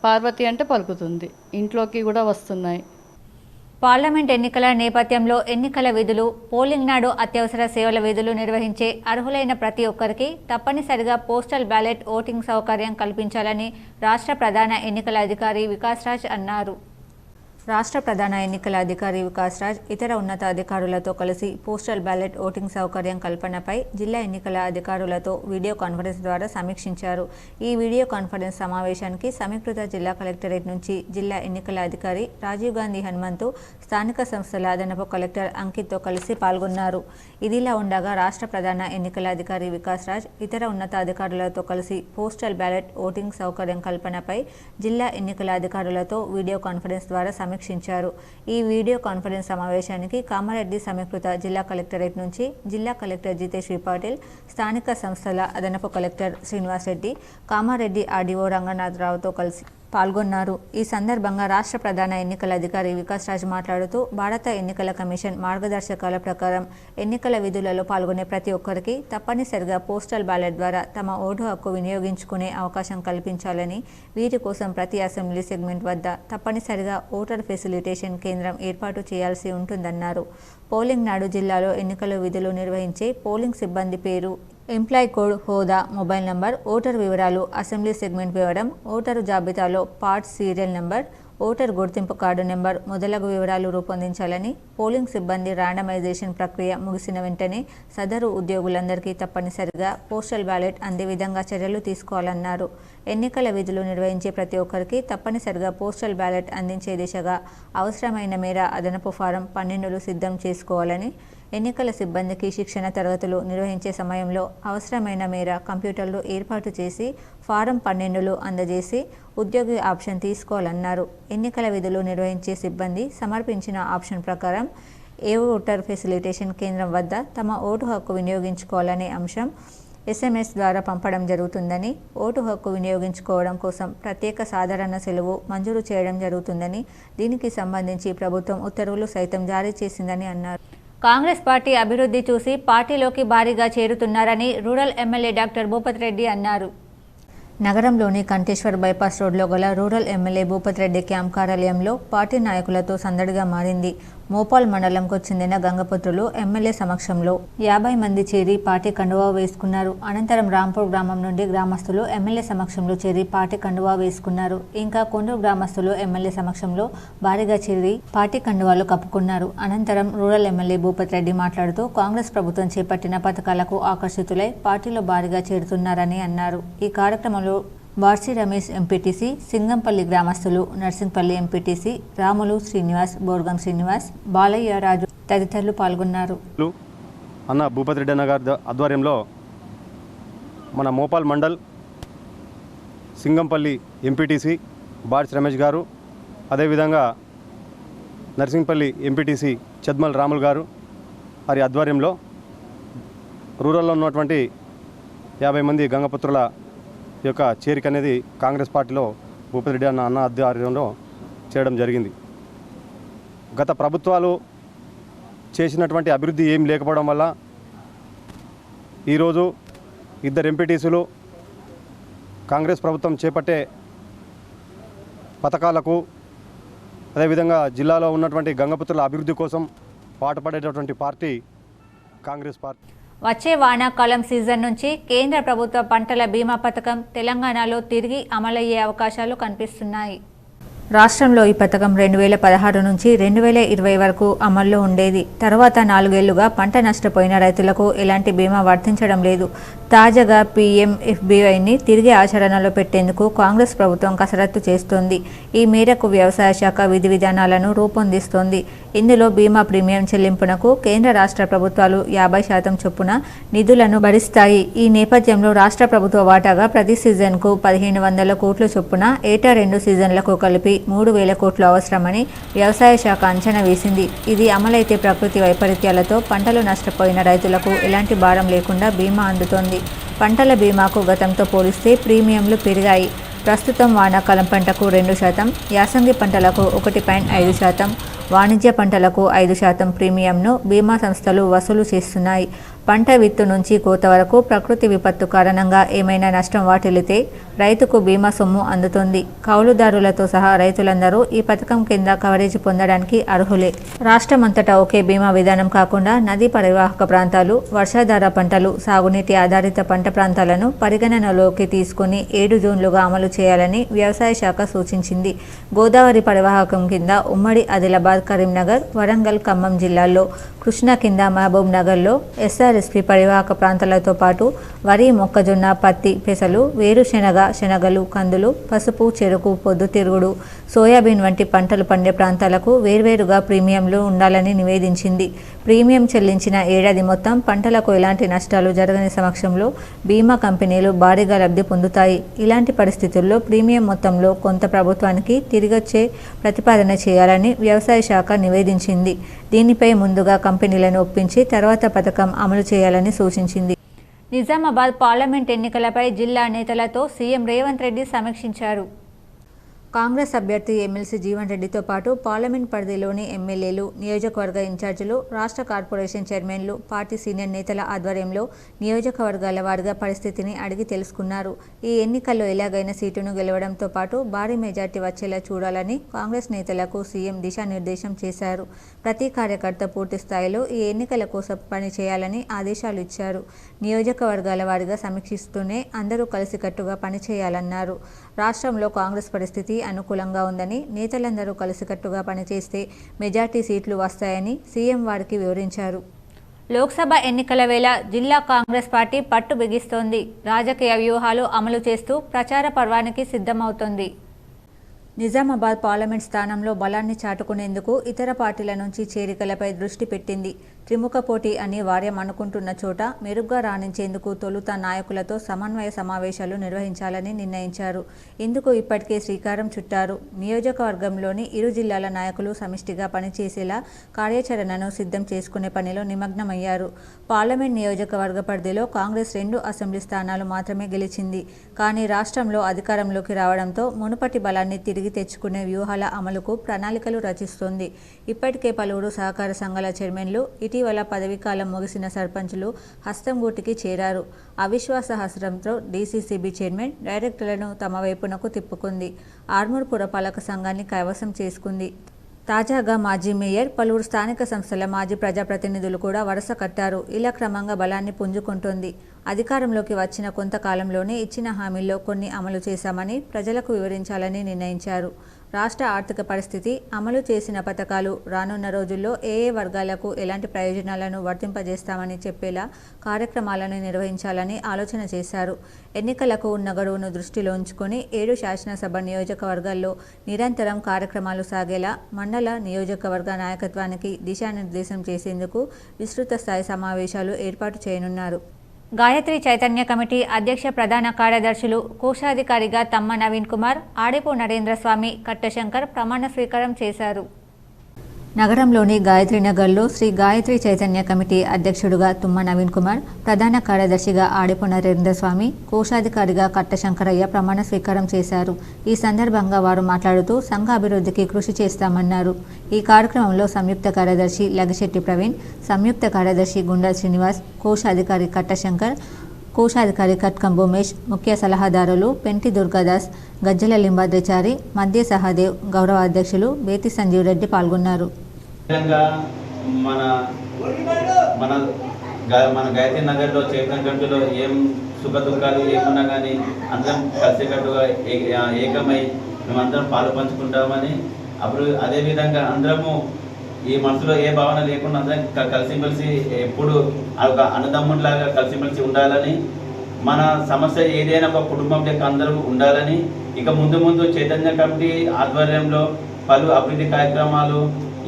పార్వతి అంటే పలుకుతుంది, ఇంట్లోకి కూడా వస్తున్నాయి. పార్లమెంట్ ఎన్నికల నేపథ్యంలో ఎన్నికల విధులు, పోలింగ్ నాడు అత్యవసర సేవల విధులు నిర్వహించే అర్హులైన ప్రతి ఒక్కరికి తప్పనిసరిగా పోస్టల్ బ్యాలెట్ ఓటింగ్ సౌకర్యం కల్పించాలని రాష్ట్ర ప్రధాన ఎన్నికల అధికారి వికాస్ రాజ్ అన్నారు. రాష్ట్ర ప్రధాన ఎన్నికల అధికారి వికాస్ రాజ్ ఇతర ఉన్నతాధికారులతో కలిసి పోస్టల్ బ్యాలెట్ ఓటింగ్ సౌకర్యం కల్పనపై జిల్లా ఎన్నికల అధికారులతో వీడియో కాన్ఫరెన్స్ ద్వారా సమీక్షించారు. ఈ వీడియో కాన్ఫరెన్స్ సమావేశానికి సమీకృత జిల్లా కలెక్టరేట్ నుంచి జిల్లా ఎన్నికల అధికారి రాజీవ్ గాంధీ హనుమంతు, స్థానిక సంస్థల అదనపు కలెక్టర్ అంకిత్తో కలిసి పాల్గొన్నారు. ఇదిలా ఉండగా రాష్ట్ర ప్రధాన ఎన్నికల అధికారి వికాస్ రాజ్ ఇతర ఉన్నతాధికారులతో కలిసి పోస్టల్ బ్యాలెట్ ఓటింగ్ సౌకర్యం కల్పనపై జిల్లా ఎన్నికల అధికారులతో వీడియో కాన్ఫరెన్స్ ద్వారా సమీక్షించారు. ఈ వీడియో కాన్ఫరెన్స్ సమావేశానికి కామారెడ్డి సమీకృత జిల్లా కలెక్టరేట్ నుంచి జిల్లా కలెక్టర్ జితేష్ వి పాటిల్, స్థానిక సంస్థల అదనపు కలెక్టర్ శ్రీనివాస్ రెడ్డి, కామారెడ్డి ఆర్డీఓ రంగనాథరావుతో కలిసి పాల్గొన్నారు. ఈ సందర్భంగా రాష్ట్ర ప్రధాన ఎన్నికల అధికారి వికాస్ రాజ్ మాట్లాడుతూ భారత ఎన్నికల కమిషన్ మార్గదర్శకాల ప్రకారం ఎన్నికల విధులలో పాల్గొనే ప్రతి ఒక్కరికి తప్పనిసరిగా పోస్టల్ బ్యాలెట్ ద్వారా తమ ఓటు హక్కు వినియోగించుకునే అవకాశం కల్పించాలని, వీరి కోసం ప్రతి అసెంబ్లీ సెగ్మెంట్ వద్ద తప్పనిసరిగా ఓటర్ ఫెసిలిటేషన్ కేంద్రం ఏర్పాటు చేయాల్సి ఉంటుందన్నారు. పోలింగ్ నాడు జిల్లాలో ఎన్నికల విధులు నిర్వహించే పోలింగ్ సిబ్బంది పేరు, ఎంప్లాయ్ కోడ్, హోదా, మొబైల్ నంబర్, ఓటర్ వివరాలు, అసెంబ్లీ సెగ్మెంట్ వివరం, ఓటరు జాబితాలో పార్ట్ సీరియల్ నంబర్, ఓటర్ గుర్తింపు కార్డు నెంబర్ మొదలగు వివరాలు రూపొందించాలని, పోలింగ్ సిబ్బంది ర్యాండమైజేషన్ ప్రక్రియ ముగిసిన వెంటనే సదరు ఉద్యోగులందరికీ తప్పనిసరిగా పోస్టల్ బ్యాలెట్ అందే విధంగా చర్యలు తీసుకోవాలన్నారు. ఎన్నికల విధులు నిర్వహించే ప్రతి ఒక్కరికి తప్పనిసరిగా పోస్టల్ బ్యాలెట్ అందించే దిశగా అవసరమైన మేర అదనపు ఫారం 12లు సిద్ధం చేసుకోవాలని, ఎన్నికల సిబ్బందికి శిక్షణ తరగతులు నిర్వహించే సమయంలో అవసరమైన మేర కంప్యూటర్లు ఏర్పాటు చేసి ఫారం 12లు అందజేసి ఉద్యోగి ఆప్షన్ తీసుకోవాలన్నారు. ఎన్నికల విధులు నిర్వహించే సిబ్బంది సమర్పించిన ఆప్షన్ ప్రకారం ఏ ఓటర్ ఫెసిలిటేషన్ కేంద్రం వద్ద తమ ఓటు హక్కు వినియోగించుకోవాలనే అంశం SMS ద్వారా పంపడం జరుగుతుందని, ఓటు హక్కు వినియోగించుకోవడం కోసం ప్రత్యేక సాధారణ సెలవు మంజూరు చేయడం జరుగుతుందని, దీనికి సంబంధించి ప్రభుత్వం ఉత్తర్వులు సైతం జారీ చేసిందని అన్నారు. కాంగ్రెస్ పార్టీ అభివృద్ధి చూసి పార్టీలోకి భారీగా చేరుతున్నారని rural MLA doctor Bhupath Reddy అన్నారు. నగరంలోని కంఠేశ్వర్ బైపాస్ రోడ్లో గల rural MLA Bhupath Reddy camp కార్యాలయంలో పార్టీ నాయకులతో సందడిగా మారింది. మోపాల్ మండలంకు చెందిన గంగపుత్రులు ఎమ్మెల్యే సమక్షంలో 50 మంది చేరి పార్టీ కండువా వేసుకున్నారు. అనంతరం రాంపూర్ గ్రామం నుండి గ్రామస్తులు ఎమ్మెల్యే సమక్షంలో చేరి పార్టీ కండువా వేసుకున్నారు. ఇంకా కొండూరు గ్రామస్తులు ఎమ్మెల్యే సమక్షంలో భారీగా చేరి పార్టీ కండువాలు కప్పుకున్నారు. అనంతరం రూరల్ ఎమ్మెల్యే భూపత్ రెడ్డి మాట్లాడుతూ కాంగ్రెస్ ప్రభుత్వం చేపట్టిన పథకాలకు ఆకర్షితులై పార్టీలో భారీగా చేరుతున్నారని అన్నారు. ఈ కార్యక్రమంలో బార్సి రమేష్ ఎంపీటీసీ, సింగంపల్లి గ్రామస్తులు, నర్సింగ్పల్లి ఎంపీటీసీ రాములు, శ్రీనివాస్, బోర్గం శ్రీనివాస్, బాలయ్య, రాజు తదితరులు పాల్గొన్నారు. అన్న భూపత్ రెడ్డి అన్న గారి ఆధ్వర్యంలో మన మోపాల్ మండల్ సింగంపల్లి ఎంపీటీసీ బార్సి రమేష్ గారు, అదేవిధంగా నర్సింగ్పల్లి ఎంపీటీసీ చద్మల్ రాములు గారు వారి ఆధ్వర్యంలో రూరల్లో ఉన్నటువంటి 50 మంది గంగపుత్రుల ఈ యొక్క చేరిక అనేది కాంగ్రెస్ పార్టీలో భూపతి రెడ్డి అన్న ఆధ్వర్యంలో చేయడం జరిగింది. గత ప్రభుత్వాలు చేసినటువంటి అభివృద్ధి ఏం లేకపోవడం వల్ల ఈరోజు 2 ఎంపీటీసీలు కాంగ్రెస్ ప్రభుత్వం చేపట్టే పథకాలకు అదేవిధంగా జిల్లాలో ఉన్నటువంటి గంగపుత్రుల అభివృద్ధి కోసం పాటుపడేటటువంటి పార్టీ కాంగ్రెస్ పార్టీ. వచ్చే వానాకాలం సీజన్ నుంచి కేంద్ర ప్రభుత్వ పంటల బీమా పథకం తెలంగాణలో తిరిగి అమలయ్యే అవకాశాలు కనిపిస్తున్నాయి. రాష్ట్రంలో ఈ పథకం 2016 నుంచి 2020 వరకు అమల్లో ఉండేది. తర్వాత 4 ఏళ్లుగా పంట నష్టపోయిన రైతులకు ఎలాంటి బీమా వర్తించడం లేదు. తాజాగా PMFBYని తిరిగి ఆచరణలో పెట్టేందుకు కాంగ్రెస్ ప్రభుత్వం కసరత్తు చేస్తోంది. ఈ మేరకు వ్యవసాయ శాఖ విధి విధానాలను రూపొందిస్తోంది. ఇందులో బీమా ప్రీమియం చెల్లింపునకు కేంద్ర రాష్ట్ర ప్రభుత్వాలు 50% చొప్పున నిధులను భరిస్తాయి. ఈ నేపథ్యంలో రాష్ట్ర ప్రభుత్వ వాటాగా ప్రతి సీజన్కు 1500 కోట్ల చొప్పున ఏటా 2 సీజన్లకు కలిపి 3000 కోట్లు అవసరమని వ్యవసాయ శాఖ అంచనా వేసింది. ఇది అమలైతే ప్రకృతి వైపరీత్యాలతో పంటలు నష్టపోయిన రైతులకు ఎలాంటి భారం లేకుండా బీమా అందుతోంది. పంటల బీమాకు గతంతో పోలిస్తే ప్రీమియంలు పెరిగాయి. ప్రస్తుతం వానాకాలం పంటకు 2%, యాసంగి పంటలకు 1.5%, వాణిజ్య పంటలకు 5% ప్రీమియంను బీమా సంస్థలు వసూలు చేస్తున్నాయి. పంట విత్తు నుంచి కోత వరకు ప్రకృతి విపత్తు కారణంగా ఏమైనా నష్టం వాటిల్లితే రైతుకు బీమా సొమ్ము అందుతుంది. కౌలుదారులతో సహా రైతులందరూ ఈ పథకం కింద కవరేజ్ పొందడానికి అర్హులే. రాష్ట్రమంతటా ఒకే బీమా విధానం కాకుండా నదీ పరివాహక ప్రాంతాలు, వర్షాధార పంటలు, సాగునీటి ఆధారిత పంట ప్రాంతాలను పరిగణనలోకి తీసుకుని 7 జోన్లుగా అమలు చేయాలని వ్యవసాయ శాఖ సూచించింది. గోదావరి పరివాహకం కింద ఉమ్మడి ఆదిలాబాద్, కరీంనగర్, వరంగల్, ఖమ్మం జిల్లాల్లో, కృష్ణా కింద మహబూబ్ నగర్లో SRSP పరివాహక ప్రాంతాలతో పాటు వరి, మొక్కజొన్న, పత్తి, పెసలు, వేరుశెనగ, శనగలు, కందులు, పసుపు, చెరుకు, పొద్దుతిరుగుడు, సోయాబీన్ వంటి పంటలు పండే ప్రాంతాలకు వేర్వేరుగా ప్రీమియంలు ఉండాలని నివేదించింది. ప్రీమియం చెల్లించిన ఏడాది మొత్తం పంటలకు ఎలాంటి నష్టాలు జరగని సమక్షంలో బీమా కంపెనీలు భారీగా లబ్ధి పొందుతాయి. ఇలాంటి పరిస్థితుల్లో ప్రీమియం మొత్తంలో కొంత ప్రభుత్వానికి తిరిగొచ్చే ప్రతిపాదన చేయాలని వ్యవసాయ శాఖ నివేదించింది. దీనిపై ముందుగా కంపెనీలను ఒప్పించి తర్వాత పథకం అమలు చేయాలని సూచించింది. నిజామాబాద్ పార్లమెంట్ ఎన్నికలపై జిల్లా నేతలతో సీఎం రేవంత్ రెడ్డి సమీక్షించారు. కాంగ్రెస్ అభ్యర్థి ఎమ్మెల్సీ జీవన్ రెడ్డితో పాటు పార్లమెంట్ పరిధిలోని ఎమ్మెల్యేలు, నియోజకవర్గ ఇన్ఛార్జీలు, రాష్ట్ర కార్పొరేషన్ చైర్మన్లు, పార్టీ సీనియర్ నేతల ఆధ్వర్యంలో నియోజకవర్గాల వారీగా పరిస్థితిని అడిగి తెలుసుకున్నారు. ఈ ఎన్నికల్లో ఎలాగైనా సీటును గెలవడంతో పాటు భారీ మెజార్టీ వచ్చేలా చూడాలని కాంగ్రెస్ నేతలకు సీఎం దిశానిర్దేశం చేశారు. ప్రతి కార్యకర్త పూర్తి స్థాయిలో ఈ ఎన్నికల కోసం పనిచేయాలని ఆదేశాలు ఇచ్చారు. నియోజకవర్గాల వారీగా సమీక్షిస్తూనే అందరూ కలిసికట్టుగా పనిచేయాలన్నారు. రాష్ట్రంలో కాంగ్రెస్ పరిస్థితి అనుకూలంగా ఉందని, నేతలందరూ కలిసికట్టుగా పనిచేస్తే మెజార్టీ సీట్లు వస్తాయని సీఎం వారికి వివరించారు. లోక్సభ ఎన్నికల వేళ జిల్లా కాంగ్రెస్ పార్టీ పట్టు బిగిస్తోంది. రాజకీయ వ్యూహాలు అమలు చేస్తూ ప్రచార పర్వానికి సిద్ధమవుతోంది. నిజామాబాద్ పార్లమెంట్ స్థానంలో బలాన్ని చాటుకునేందుకు ఇతర పార్టీల నుంచి చేరికలపై దృష్టి పెట్టింది. త్రిముఖ పోటీ అని వార్యం అనుకుంటున్న చోట మెరుగ్గా రాణించేందుకు తొలుత నాయకులతో సమన్వయ సమావేశాలు నిర్వహించాలని నిర్ణయించారు. ఇందుకు ఇప్పటికే శ్రీకారం చుట్టారు. నియోజకవర్గంలోని ఇరు జిల్లాల నాయకులు సమిష్టిగా పనిచేసేలా కార్యాచరణను సిద్ధం చేసుకునే పనిలో నిమగ్నమయ్యారు. పార్లమెంట్ నియోజకవర్గ పరిధిలో కాంగ్రెస్ 2 అసెంబ్లీ స్థానాలు మాత్రమే గెలిచింది. కానీ రాష్ట్రంలో అధికారంలోకి రావడంతో మునుపటి బలాన్ని తిరిగి తెచ్చుకునే వ్యూహాల అమలుకు ప్రణాళికలు రచిస్తోంది. ఇప్పటికే పలువురు సహకార సంఘాల చైర్మన్లు, ఇటీవల పదవీకాలం ముగిసిన సర్పంచులు హస్తంగూటికి చేరారు. అవిశ్వాస హస్తంతో డీసీసీబీ చైర్మన్, డైరెక్టర్లను తమ వైపునకు తిప్పుకుంది. ఆర్మూర్ పురపాలక సంఘాన్ని కైవసం చేసుకుంది. తాజాగా మాజీ మేయర్, పలువురు స్థానిక సంస్థల మాజీ ప్రజాప్రతినిధులు కూడా వరుస కట్టారు. ఇలా క్రమంగా బలాన్ని పుంజుకుంటోంది. అధికారంలోకి వచ్చిన కొంతకాలంలోనే ఇచ్చిన హామీల్లో కొన్ని అమలు చేశామని ప్రజలకు వివరించాలని నిర్ణయించారు. రాష్ట్ర ఆర్థిక పరిస్థితి, అమలు చేసిన పథకాలు, రానున్న రోజుల్లో ఏ వర్గాలకు ఎలాంటి ప్రయోజనాలను వర్తింపజేస్తామని చెప్పేలా కార్యక్రమాలను నిర్వహించాలని ఆలోచన చేశారు. ఎన్నికలకు ఉన్న గడువును దృష్టిలో ఉంచుకొని 7 శాసనసభ నియోజకవర్గాల్లో నిరంతరం కార్యక్రమాలు సాగేలా మండల, నియోజకవర్గ నాయకత్వానికి దిశానిర్దేశం చేసేందుకు విస్తృత స్థాయి సమావేశాలు ఏర్పాటు చేయనున్నారు. గాయత్రి చైతన్య కమిటీ అధ్యక్ష ప్రధాన కార్యదర్శులు, కోశాధికారిగా తమ్మ నవీన్ కుమార్, ఆడిపు నరేంద్ర స్వామి, కట్టశంకర్ ప్రమాణ స్వీకారం చేశారు. నగరంలోని గాయత్రీనగర్లో శ్రీ గాయత్రి చైతన్య కమిటీ అధ్యక్షుడుగా తుమ్మ నవీన్ కుమార్, ప్రధాన కార్యదర్శిగా ఆడిపు నరేంద్రస్వామి, కోశాధికారిగా కట్టశంకరయ్య ప్రమాణ స్వీకారం చేశారు. ఈ సందర్భంగా వారు మాట్లాడుతూ సంఘ అభివృద్ధికి కృషి చేస్తామన్నారు. ఈ కార్యక్రమంలో సంయుక్త కార్యదర్శి లగిశెట్టి ప్రవీణ్, సంయుక్త కార్యదర్శి గుండా శ్రీనివాస్, కోశాధికారి కట్టశంకర్, కోశాధికారి కట్కం భూమేష్, ముఖ్య సలహాదారులు పెంటి దుర్గాదాస్, గజ్జల లింబాద్రిచారి, మధ్య సహదేవ్, గౌరవ అధ్యక్షులు బేతి సంజీవ్ రెడ్డి పాల్గొన్నారు. మన గాయత్రి నగర్లో చైతన్య కమిటీలో ఏం సుఖ దుఃఖాలు ఏమున్నా కానీ అందరం కలిసికట్టుగా ఏకమై మేమందరం పాలు పంచుకుంటామని అప్పుడు అదేవిధంగా అందరము ఈ మనసులో ఏ భావన లేకుండా అందరం కలిసిమెలిసి ఎప్పుడు ఒక అన్నదమ్ముడిలాగా కలిసిమెలిసి ఉండాలని, మన సమస్య ఏదైనా ఒక కుటుంబం లెక్క అందరూ ఉండాలని, ఇక ముందు చైతన్య కమిటీ ఆధ్వర్యంలో పలు అభివృద్ధి కార్యక్రమాలు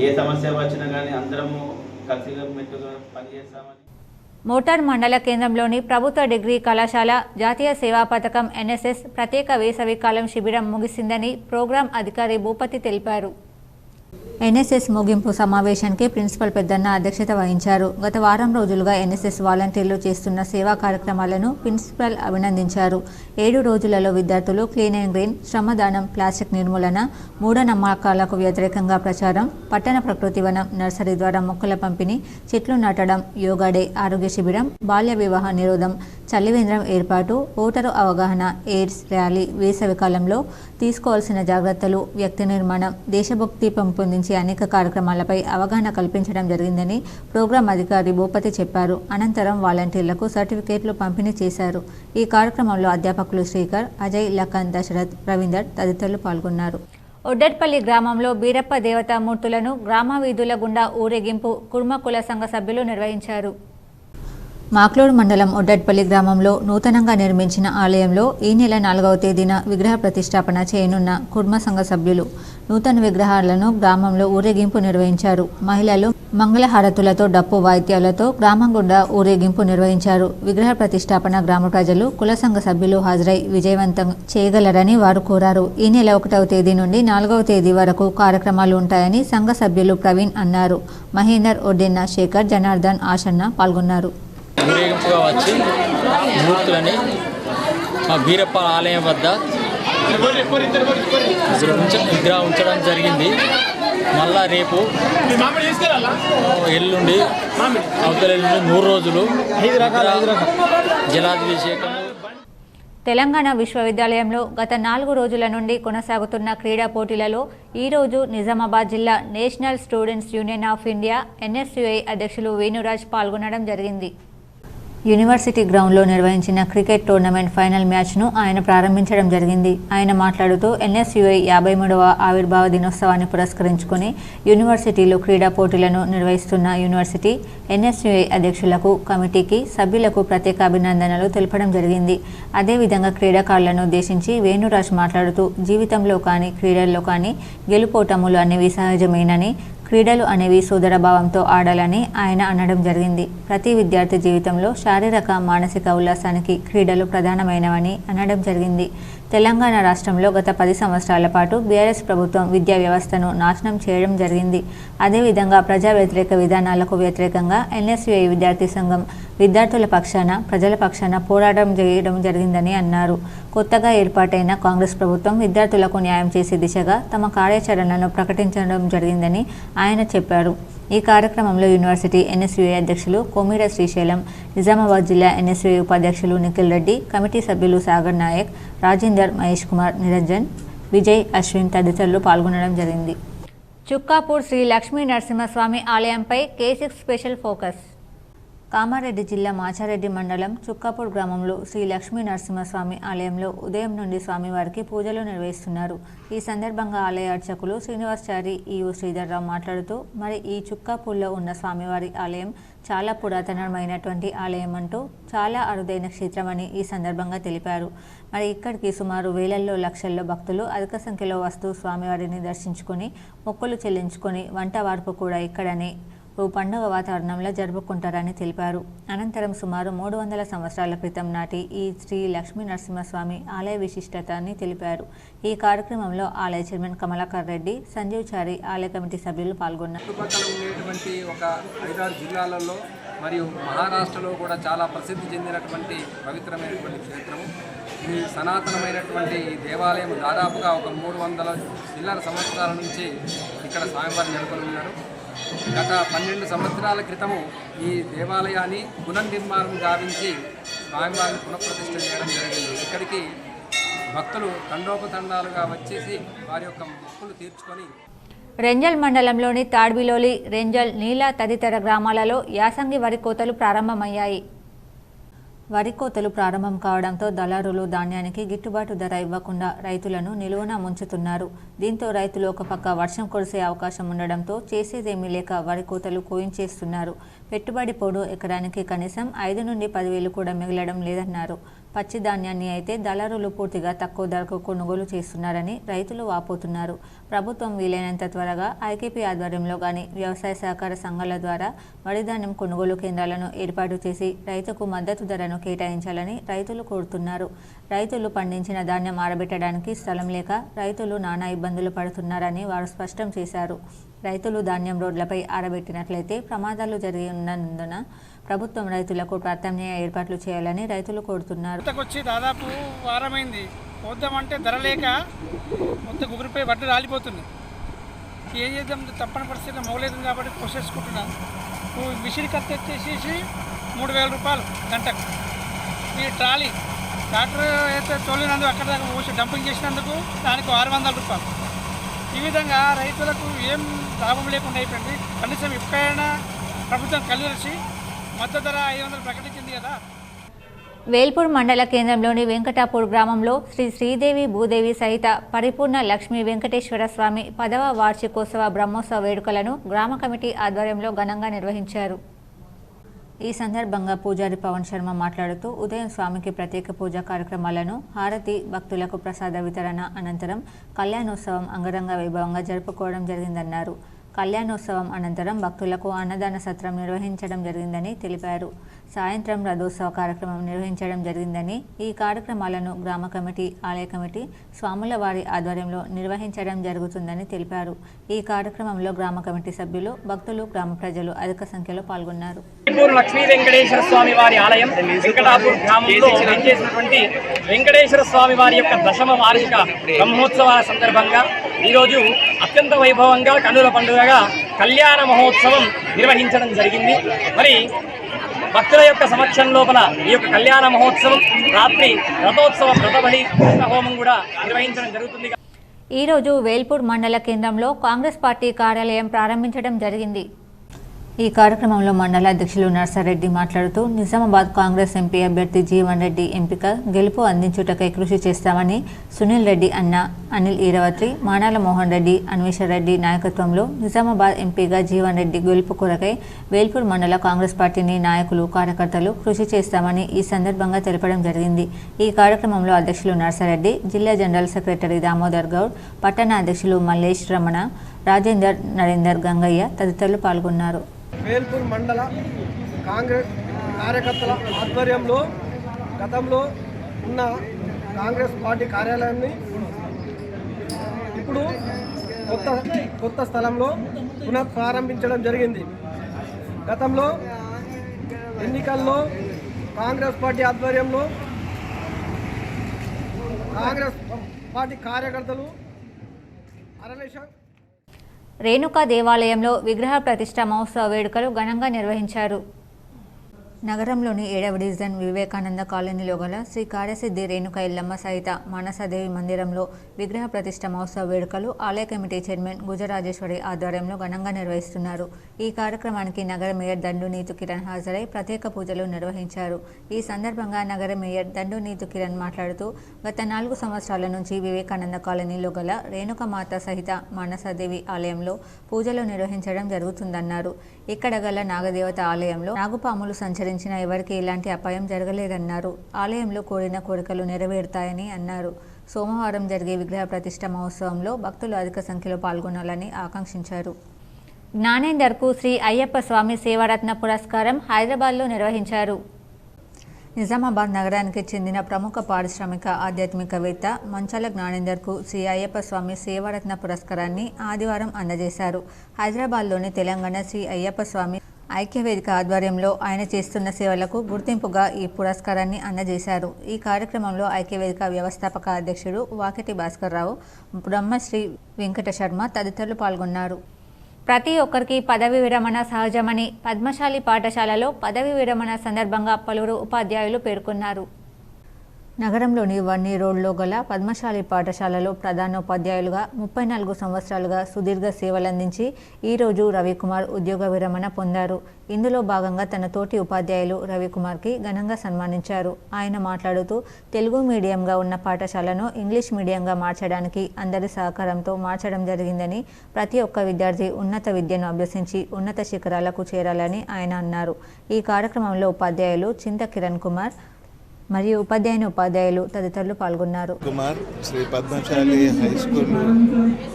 ఏ సమస్య వచ్చినా కానీ అందరము కలిసిమెట్టుగా పనిచేస్తామని. మోటార్ మండల కేంద్రంలోని ప్రభుత్వ డిగ్రీ కళాశాల జాతీయ సేవా పథకం ఎన్ఎస్ఎస్ ప్రత్యేక వేసవి కాలం శిబిరం ముగిసిందని ప్రోగ్రాం అధికారి భూపతి తెలిపారు. ఎన్ఎస్ఎస్ ముగింపు సమావేశానికి ప్రిన్సిపల్ పెద్దన్న అధ్యక్షత వహించారు. గత వారం రోజులుగా ఎన్ఎస్ఎస్ వాలంటీర్లు చేస్తున్న సేవా కార్యక్రమాలను ప్రిన్సిపల్ అభినందించారు. 7 రోజులలో విద్యార్థులు క్లీన్ అండ్ గ్రీన్, శ్రమదానం, ప్లాస్టిక్ నిర్మూలన, మూఢనమ్మకాలకు వ్యతిరేకంగా ప్రచారం, పట్టణ ప్రకృతి వనం, నర్సరీ ద్వారా మొక్కల పంపిణీ, చెట్లు నాటడం, యోగా డే, ఆరోగ్య శిబిరం, బాల్య వివాహ నిరోధం, చలివేంద్రం ఏర్పాటు, ఓటరు అవగాహన, ఎయిడ్స్ ర్యాలీ, వేసవి కాలంలో తీసుకోవాల్సిన జాగ్రత్తలు, వ్యక్తి నిర్మాణం, దేశభక్తి పెంపొందించే అనేక కార్యక్రమాలపై అవగాహన కల్పించడం జరిగిందని ప్రోగ్రాం అధికారి భూపతి చెప్పారు. అనంతరం వాలంటీర్లకు సర్టిఫికేట్లు పంపిణీ చేశారు. ఈ కార్యక్రమంలో అధ్యాపకులు శ్రీకర్, అజయ్, లఖన్, దశరథ్, రవీందర్ తదితరులు పాల్గొన్నారు. ఒడ్డట్పల్లి గ్రామంలో బీరప్ప దేవతామూర్తులను గ్రామ వీధుల గుండా ఊరేగింపు కుర్మ కుల సంఘ సభ్యులు నిర్వహించారు. మాక్లూరు మండలం ఒడ్డట్పల్లి గ్రామంలో నూతనంగా నిర్మించిన ఆలయంలో ఈ నెల 4వ తేదీన విగ్రహ ప్రతిష్టాపన చేయనున్న కుర్మ సంఘ సభ్యులు నూతన విగ్రహాలను గ్రామంలో ఊరేగింపు నిర్వహించారు. మహిళలు మంగళహారతులతో, డప్పు వాయిద్యాలతో గ్రామం గుండా ఊరేగింపు నిర్వహించారు. విగ్రహ ప్రతిష్టాపన గ్రామ ప్రజలు, కుల సంఘ సభ్యులు హాజరై విజయవంతం చేయగలరని వారు కోరారు. ఈ నెల 1వ తేదీ నుండి 4వ తేదీ వరకు కార్యక్రమాలు ఉంటాయని సంఘ సభ్యులు ప్రవీణ్ అన్నారు. మహేందర్, ఒడ్డెన్న, శేఖర్, జనార్దన్, ఆశన్న పాల్గొన్నారు. ఊరేగింపుగా వచ్చి మూర్తులని మా బీరప్ప ఆలయం వద్ద విగ్రహం ఉంచడం జరిగింది. మళ్ళా రేపు ఎల్లుండి అవతల ఎల్లుండి 3 రోజులు జలాభిషేకం. తెలంగాణ విశ్వవిద్యాలయంలో గత 4 రోజుల నుండి కొనసాగుతున్న క్రీడా పోటీలలో ఈరోజు నిజామాబాద్ జిల్లా national students union of India NSUI అధ్యక్షులు వేణురాజ్ పాల్గొనడం జరిగింది. యూనివర్సిటీ గ్రౌండ్లో నిర్వహించిన క్రికెట్ టోర్నమెంట్ ఫైనల్ మ్యాచ్ను ఆయన ప్రారంభించడం జరిగింది. ఆయన మాట్లాడుతూ NSUI 53వ ఆవిర్భావ దినోత్సవాన్ని పురస్కరించుకుని యూనివర్సిటీలో క్రీడా పోటీలను నిర్వహిస్తున్న యూనివర్సిటీ NSUI అధ్యక్షులకు, కమిటీకి, సభ్యులకు ప్రత్యేక అభినందనలు తెలపడం జరిగింది. అదేవిధంగా క్రీడాకారులను ఉద్దేశించి వేణురాజ్ మాట్లాడుతూ జీవితంలో కానీ క్రీడల్లో కానీ గెలుపోటములు అనేవి సహజమేనని, క్రీడలు అనేవి సోదరభావంతో ఆడాలని ఆయన అనడం జరిగింది. ప్రతి విద్యార్థి జీవితంలో శారీరక, మానసిక ఉల్లాసానికి క్రీడలు ప్రధానమైనవని అనడం జరిగింది. తెలంగాణ రాష్ట్రంలో గత 10 సంవత్సరాల పాటు బీఆర్ఎస్ ప్రభుత్వం విద్యా వ్యవస్థను నాశనం చేయడం జరిగింది. అదేవిధంగా ప్రజా వ్యతిరేక విధానాలకు వ్యతిరేకంగా NSUI విద్యార్థి సంఘం విద్యార్థుల పక్షాన, ప్రజల పక్షాన పోరాటం చేయడం జరిగిందని అన్నారు. కొత్తగా ఏర్పాటైన కాంగ్రెస్ ప్రభుత్వం విద్యార్థులకు న్యాయం చేసే దిశగా తమ కార్యాచరణను ప్రకటించడం జరిగిందని ఆయన చెప్పారు. ఈ కార్యక్రమంలో యూనివర్సిటీ NSUI అధ్యక్షులు కోమిర శ్రీశైలం, నిజామాబాద్ జిల్లా NSUI ఉపాధ్యక్షులు నిఖిల్ రెడ్డి, కమిటీ సభ్యులు సాగర్ నాయక్, రాజేందర్, మహేష్ కుమార్, నిరంజన్, విజయ్, అశ్విన్ తదితరులు పాల్గొనడం జరిగింది. చుక్కాపూర్ శ్రీ లక్ష్మీ నరసింహస్వామి ఆలయంపై K6 స్పెషల్ ఫోకస్. కామారెడ్డి జిల్లా మాచారెడ్డి మండలం చుక్కాపూర్ గ్రామంలో శ్రీ లక్ష్మీ నరసింహస్వామి ఆలయంలో ఉదయం నుండి స్వామివారికి పూజలు నిర్వహిస్తున్నారు. ఈ సందర్భంగా ఆలయ అర్చకులు శ్రీనివాసచారి, ఈఓ శ్రీధర్రావు మాట్లాడుతూ మరి ఈ చుక్కాపూర్లో ఉన్న స్వామివారి ఆలయం చాలా పురాతనమైనటువంటి ఆలయం అంటూ చాలా అరుదైన క్షేత్రమని ఈ సందర్భంగా తెలిపారు. మరి ఇక్కడికి సుమారు వేలల్లో లక్షల్లో భక్తులు అధిక సంఖ్యలో వస్తూ స్వామివారిని దర్శించుకొని మొక్కులు చెల్లించుకొని వంట వార్పు కూడా ఇక్కడనే పండుగ వాతావరణంలో జరుపుకుంటారని తెలిపారు. అనంతరం సుమారు 300 సంవత్సరాల క్రితం నాటి ఈ శ్రీ లక్ష్మీ నరసింహస్వామి ఆలయ విశిష్టతని తెలిపారు. ఈ కార్యక్రమంలో ఆలయ చైర్మన్ కమలాకర్ రెడ్డి, సంజీవ్ చారి ఆలయ కమిటీ సభ్యులు పాల్గొన్నారు. చుట్టుపక్కల ఉండేటువంటి ఒక 5-6 జిల్లాలలో మరియు మహారాష్ట్రలో కూడా చాలా ప్రసిద్ధి చెందినటువంటి పవిత్రమైనటువంటి క్షేత్రము. ఈ సనాతనమైనటువంటి ఈ దేవాలయం దాదాపుగా ఒక 300 చిల్లర సంవత్సరాల నుంచి ఇక్కడ స్వామివారిని నెలకొని ఉన్నారు. గత 12 సంవత్సరాల క్రితము ఈ దేవాలయాన్ని పునర్నిర్మాణం గావించి స్వామివారిని పునఃప్రతిష్ఠ చేయడం జరిగింది. ఇక్కడికి భక్తులు తండోపతండాలుగా వచ్చేసి వారి యొక్క మొక్కులు తీర్చుకొని రెంజల్ మండలంలోని తాడ్బిలోలి, రెంజల్, నీలా తదితర గ్రామాలలో యాసంగి వరి కోతలు ప్రారంభమయ్యాయి. వరి కోతలు ప్రారంభం కావడంతో దళారులు ధాన్యానికి గిట్టుబాటు ధర ఇవ్వకుండా రైతులను నిలువున ముంచుతున్నారు. దీంతో రైతులు ఒక పక్క వర్షం కురిసే అవకాశం ఉండడంతో చేసేదేమీ లేక వరి కోతలు కోయించేస్తున్నారు. పెట్టుబడి పోడు ఎకరానికి కనీసం 5 నుండి 10,000 కూడా మిగలడం లేదన్నారు. పచ్చి ధాన్యాన్ని అయితే దళారులు పూర్తిగా తక్కువ ధరకు కొనుగోలు చేస్తున్నారని రైతులు వాపోతున్నారు. ప్రభుత్వం వీలైనంత త్వరగా ఐకేపీ ఆధ్వర్యంలో కానీ వ్యవసాయ సహకార సంఘాల ద్వారా వరిధాన్యం కొనుగోలు కేంద్రాలను ఏర్పాటు చేసి రైతుకు మద్దతు ధరను కేటాయించాలని రైతులు కోరుతున్నారు. రైతులు పండించిన ధాన్యం ఆరబెట్టడానికి స్థలం లేక రైతులు నానా ఇబ్బందులు పడుతున్నారని వారు స్పష్టం చేశారు. రైతులు ధాన్యం రోడ్లపై ఆరబెట్టినట్లయితే ప్రమాదాలు జరిగి ఉన్నందున ప్రభుత్వం రైతులకు ప్రత్యామ్నాయ ఏర్పాట్లు చేయాలని రైతులు కోరుతున్నారు. వచ్చి దాదాపు వారమైంది. పోద్దామంటే ధర లేక మొత్తం గురిపై వడ్డీ రాలిపోతుంది. ఏం చేద్దాం, తప్పని పరిస్థితిలో మొగలేదు కాబట్టి పోసేసుకుంటున్నాను. మిషన్ ఖర్చు వచ్చేసి 3,000 రూపాయలు గంటకు. ఈ ట్రాలీ ట్రాక్టర్ అయితే తోలినందుకు అక్కడ దాకా పోసి డంపింగ్ చేసినందుకు దానికి 600 రూపాయలు. ఈ విధంగా రైతులకు ఏం లాభం లేకుండా అయిపోయింది. కనీసం ఎప్పుడైనా ప్రభుత్వం కలిసి మద్దతు ధర 500 ప్రకటించింది కదా. వేల్పూర్ మండల కేంద్రంలోని వెంకటాపూర్ గ్రామంలో శ్రీ శ్రీదేవి భూదేవి సహిత పరిపూర్ణ లక్ష్మీ వెంకటేశ్వర స్వామి 10వ వార్షికోత్సవ బ్రహ్మోత్సవ వేడుకలను గ్రామ కమిటీ ఆధ్వర్యంలో ఘనంగా నిర్వహించారు. ఈ సందర్భంగా పూజారి పవన్ శర్మ మాట్లాడుతూ ఉదయం స్వామికి ప్రత్యేక పూజా కార్యక్రమాలను, హారతి, భక్తులకు ప్రసాద వితరణ అనంతరం కళ్యాణోత్సవం అంగరంగ వైభవంగా జరుపుకోవడం జరిగిందన్నారు. కళ్యాణోత్సవం అనంతరం భక్తులకు అన్నదాన సత్రం నిర్వహించడం జరిగిందని తెలిపారు. సాయంత్రం రథోత్సవ కార్యక్రమం నిర్వహించడం జరిగిందని, ఈ కార్యక్రమాలను గ్రామ కమిటీ, ఆలయ కమిటీ, స్వాముల వారి ఆధ్వర్యంలో నిర్వహించడం జరుగుతుందని తెలిపారు. ఈ కార్యక్రమంలో గ్రామ కమిటీ సభ్యులు, భక్తులు, గ్రామ ప్రజలు అధిక సంఖ్యలో పాల్గొన్నారు. లక్ష్మీ వెంకటేశ్వర స్వామి వారి ఆలయం వెంకటాపూర్ గ్రామంలో చేసినటువంటి వెంకటేశ్వర స్వామి వారి యొక్క 10వ వార్షిక బ్రహ్మోత్సవాల సందర్భంగా ఈరోజు అత్యంత వైభవంగా కన్నుల పండుగగా కళ్యాణ మహోత్సవం నిర్వహించడం జరిగింది. మరి భక్తుల యొక్క సమక్షం లోపల ఈ యొక్క కళ్యాణ మహోత్సవం రాత్రి రథోత్సవ వ్రతబలి హోమం కూడా నిర్వహించడం జరుగుతుంది. ఈరోజు వేల్పూర్ మండల కేంద్రంలో కాంగ్రెస్ పార్టీ కార్యాలయం ప్రారంభించడం జరిగింది. ఈ కార్యక్రమంలో మండల అధ్యక్షులు నర్సారెడ్డి మాట్లాడుతూ నిజామాబాద్ కాంగ్రెస్ ఎంపీ అభ్యర్థి జీవన్ రెడ్డి ఎంపిక గెలుపు అందించుటకై కృషి చేస్తామని సునీల్ రెడ్డి అన్న, అనిల్ ఈరవత్రి, మానాల మోహన్ రెడ్డి, అన్వేషర్ రెడ్డి నాయకత్వంలో నిజామాబాద్ ఎంపీగా జీవన్ రెడ్డి గెలుపు కొరకై వేల్పూర్ మండల కాంగ్రెస్ పార్టీని నాయకులు, కార్యకర్తలు కృషి చేస్తామని ఈ సందర్భంగా తెలపడం జరిగింది. ఈ కార్యక్రమంలో అధ్యక్షులు నర్సారెడ్డి, జిల్లా జనరల్ సెక్రటరీ దామోదర్ గౌడ్, పట్టణ అధ్యక్షులు మల్లేష్ రమణ, రాజేందర్, నరేందర్, గంగయ్య తదితరులు పాల్గొన్నారు. వేల్పూర్ మండల కాంగ్రెస్ కార్యకర్తల ఆధ్వర్యంలో గతంలో ఉన్న కాంగ్రెస్ పార్టీ కార్యాలయాన్ని ఇప్పుడు కొత్త స్థలంలో పునఃప్రారంభించడం జరిగింది. గతంలో ఎన్నికల్లో కాంగ్రెస్ పార్టీ ఆధ్వర్యంలో కాంగ్రెస్ పార్టీ కార్యకర్తలు రేణుకా దేవాలయంలో విగ్రహ ప్రతిష్ఠ మహోత్సవ వేడుకలు ఘనంగా నిర్వహించారు. నగరంలోని 7వ డివిజన్ వివేకానంద కాలనీలో గల శ్రీ కార్యసిద్ధి రేణుకా ఎల్లమ్మ సహిత మానసాదేవి మందిరంలో విగ్రహ ప్రతిష్ఠ మహోత్సవ వేడుకలు ఆలయ కమిటీ చైర్మన్ గుజరాజేశ్వరి ఆధ్వర్యంలో ఘనంగా నిర్వహిస్తున్నారు. ఈ కార్యక్రమానికి నగర మేయర్ దండు నీతు కిరణ్ హాజరై ప్రత్యేక పూజలు నిర్వహించారు. ఈ సందర్భంగా నగర మేయర్ దండు నీతు కిరణ్ మాట్లాడుతూ గత 4 సంవత్సరాల నుంచి వివేకానంద కాలనీలో గల రేణుకామాత సహిత మానసాదేవి ఆలయంలో పూజలు నిర్వహించడం జరుగుతుందన్నారు. ఇక్కడ గల నాగదేవత ఆలయంలో నాగుపాములు సంచరించిన ఎవరికి ఎలాంటి అపాయం జరగలేదన్నారు. ఆలయంలో కోరిన కోరికలు నెరవేరుతాయని అన్నారు. సోమవారం జరిగే విగ్రహ ప్రతిష్ఠ మహోత్సవంలో భక్తులు అధిక సంఖ్యలో పాల్గొనాలని ఆకాంక్షించారు. జ్ఞానేందర్కు శ్రీ అయ్యప్ప స్వామి సేవారత్న పురస్కారం హైదరాబాద్లో నిర్వహించారు. నిజామాబాద్ నగరానికి చెందిన ప్రముఖ పారిశ్రామిక ఆధ్యాత్మికవేత్త మంచాల జ్ఞానేందర్కు శ్రీ అయ్యప్ప స్వామి సేవారత్న పురస్కారాన్ని ఆదివారం అందజేశారు. హైదరాబాద్లోని తెలంగాణ శ్రీ అయ్యప్ప స్వామి ఐక్యవేదిక ఆధ్వర్యంలో ఆయన చేస్తున్న సేవలకు గుర్తింపుగా ఈ పురస్కారాన్ని అందజేశారు. ఈ కార్యక్రమంలో ఐక్యవేదిక వ్యవస్థాపక అధ్యక్షుడు వాకిటి భాస్కర్రావు, బ్రహ్మశ్రీ వెంకట శర్మ తదితరులు పాల్గొన్నారు. ప్రతి ఒక్కరికి పదవి విరమణ సహజమని పద్మశాలి పాఠశాలలో పదవి విరమణ సందర్భంగా పలువురు ఉపాధ్యాయులు పేర్కొన్నారు. నగరంలోని వన్నీ రోడ్లో గల పద్మశాలి పాఠశాలలో ప్రధానోపాధ్యాయులుగా 34 సంవత్సరాలుగా సుదీర్ఘ సేవలందించి ఈరోజు రవికుమార్ ఉద్యోగ విరమణ పొందారు. ఇందులో భాగంగా తన తోటి ఉపాధ్యాయులు రవికుమార్కి ఘనంగా సన్మానించారు. ఆయన మాట్లాడుతూ తెలుగు మీడియంగా ఉన్న పాఠశాలను ఇంగ్లీష్ మీడియంగా మార్చడానికి అందరి సహకారంతో మార్చడం జరిగిందని, ప్రతి ఒక్క విద్యార్థి ఉన్నత విద్యను అభ్యసించి ఉన్నత శిఖరాలకు చేరాలని ఆయన అన్నారు. ఈ కార్యక్రమంలో ఉపాధ్యాయులు చింత కిరణ్ కుమార్ మరియు ఉపాధ్యాయులు తదితరులు పాల్గొన్నారు. కుమార్ శ్రీ పద్మశాలి హై స్కూల్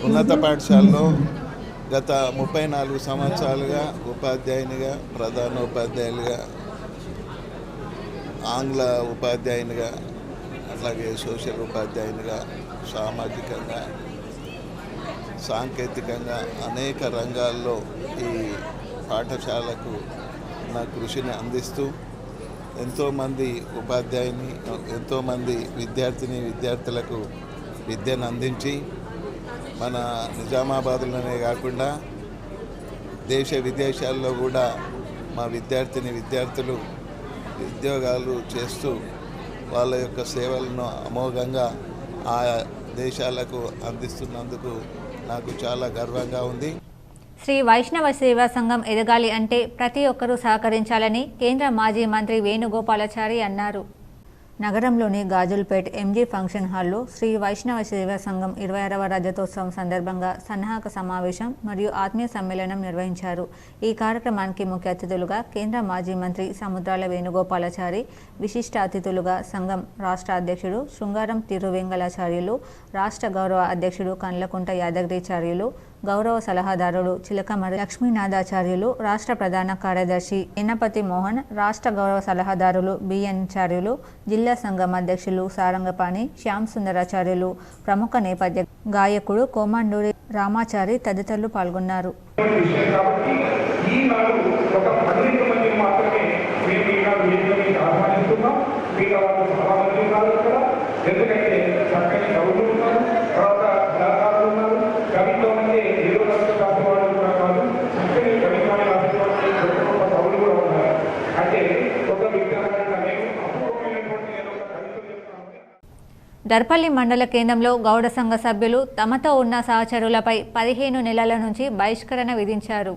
ఉన్నత పాఠశాలలో గత 34 సంవత్సరాలుగా ఉపాధ్యాయునిగా, ప్రధానోపాధ్యాయులుగా, ఆంగ్ల ఉపాధ్యాయునిగా, అట్లాగే సోషల్ ఉపాధ్యాయునిగా, సామాజికంగా, సాంకేతికంగా అనేక రంగాల్లో ఈ పాఠశాలకు నా కృషిని అందిస్తూ ఎంతోమంది ఎంతోమంది విద్యార్థులకు విద్యను అందించి మన నిజామాబాద్లోనే కాకుండా దేశ విదేశాల్లో కూడా మా విద్యార్థులు ఉద్యోగాలు చేస్తూ వాళ్ళ యొక్క సేవలను అమోఘంగా ఆ దేశాలకు అందిస్తున్నందుకు నాకు చాలా గర్వంగా ఉంది. శ్రీ వైష్ణవ సేవా సంఘం ఎదగాలి అంటే ప్రతి ఒక్కరూ సహకరించాలని కేంద్ర మాజీ మంత్రి వేణుగోపాలాచారి అన్నారు. నగరంలోని గాజుల్పేట్ ఎంజీ ఫంక్షన్ హాల్లో శ్రీ వైష్ణవ సేవా సంఘం 26వ రజతోత్సవం సందర్భంగా సన్నాహక సమావేశం మరియు ఆత్మీయ సమ్మేళనం నిర్వహించారు. ఈ కార్యక్రమానికి ముఖ్య అతిథులుగా కేంద్ర మాజీ మంత్రి సముద్రాల వేణుగోపాలాచారి, విశిష్ట అతిథులుగా సంఘం రాష్ట్ర అధ్యక్షుడు శృంగారం తిరువెంగళాచార్యులు, రాష్ట్ర గౌరవ అధ్యక్షుడు కండ్లకుంట యాదగిరిచార్యులు, గౌరవ సలహాదారుడు చిలకమరి లక్ష్మీనాథాచార్యులు, రాష్ట్ర ప్రధాన కార్యదర్శి ఎన్నపతి మోహన్, రాష్ట్ర గౌరవ సలహాదారులు బిఎన్ చార్యులు, జిల్లా సంఘం అధ్యక్షులు సారంగపాణి శ్యామ్ సుందరాచార్యులు, ప్రముఖ నేపథ్య గాయకుడు కోమండూరి రామాచారి తదితరులు పాల్గొన్నారు. దర్పల్లి మండల కేంద్రంలో గౌడ సంఘ సభ్యులు తమతో ఉన్న సహచరులపై 15 నెలల నుంచి బహిష్కరణ విధించారు.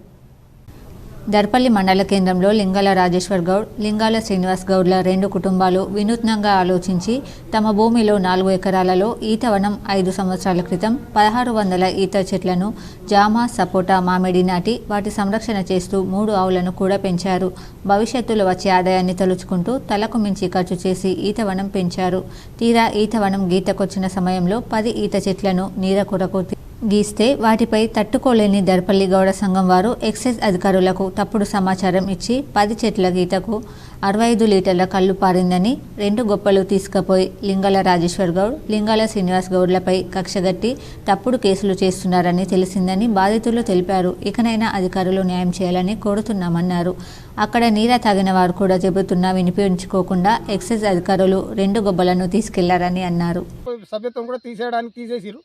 దర్పల్లి మండల కేంద్రంలో లింగాల రాజేశ్వర్ గౌడ్, లింగాల శ్రీనివాస్ గౌడ్ల 2 కుటుంబాలు వినూత్నంగా ఆలోచించి తమ భూమిలో 4 ఎకరాలలో ఈతవనం 5 సంవత్సరాల క్రితం 1600 ఈత చెట్లను జామ, సపోటా, మామిడి నాటి వాటి సంరక్షణ చేస్తూ 3 ఆవులను కూడా పెంచారు. భవిష్యత్తులో వచ్చే ఆదాయాన్ని తలుచుకుంటూ తలకు మించి ఖర్చు చేసి ఈతవనం పెంచారు. తీరా ఈతవనం గీతకొచ్చిన సమయంలో 10 ఈత చెట్లను నీర కొరకు గీస్తే వాటిపై తట్టుకోలేని దర్పల్లి గౌడ సంఘం వారు ఎక్సైజ్ అధికారులకు తప్పుడు సమాచారం ఇచ్చి 10 చెట్ల గీతకు 65 లీటర్ల కళ్ళు పారిందని 2 గొప్పలు తీసుకుపోయి లింగాల రాజేశ్వర్ గౌడ్, లింగాల శ్రీనివాస్ గౌడ్లపై కక్షగట్టి తప్పుడు కేసులు చేస్తున్నారని తెలిసిందని బాధితులు తెలిపారు. ఇకనైనా అధికారులు న్యాయం చేయాలని కోరుతున్నామన్నారు. అక్కడ నీర తాగిన వారు కూడా చెబుతున్నా వినిపించుకోకుండా ఎక్సైజ్ అధికారులు 2 గొప్పలను తీసుకెళ్లారని అన్నారు. సభ్యత్వం కూడా తీసేసిన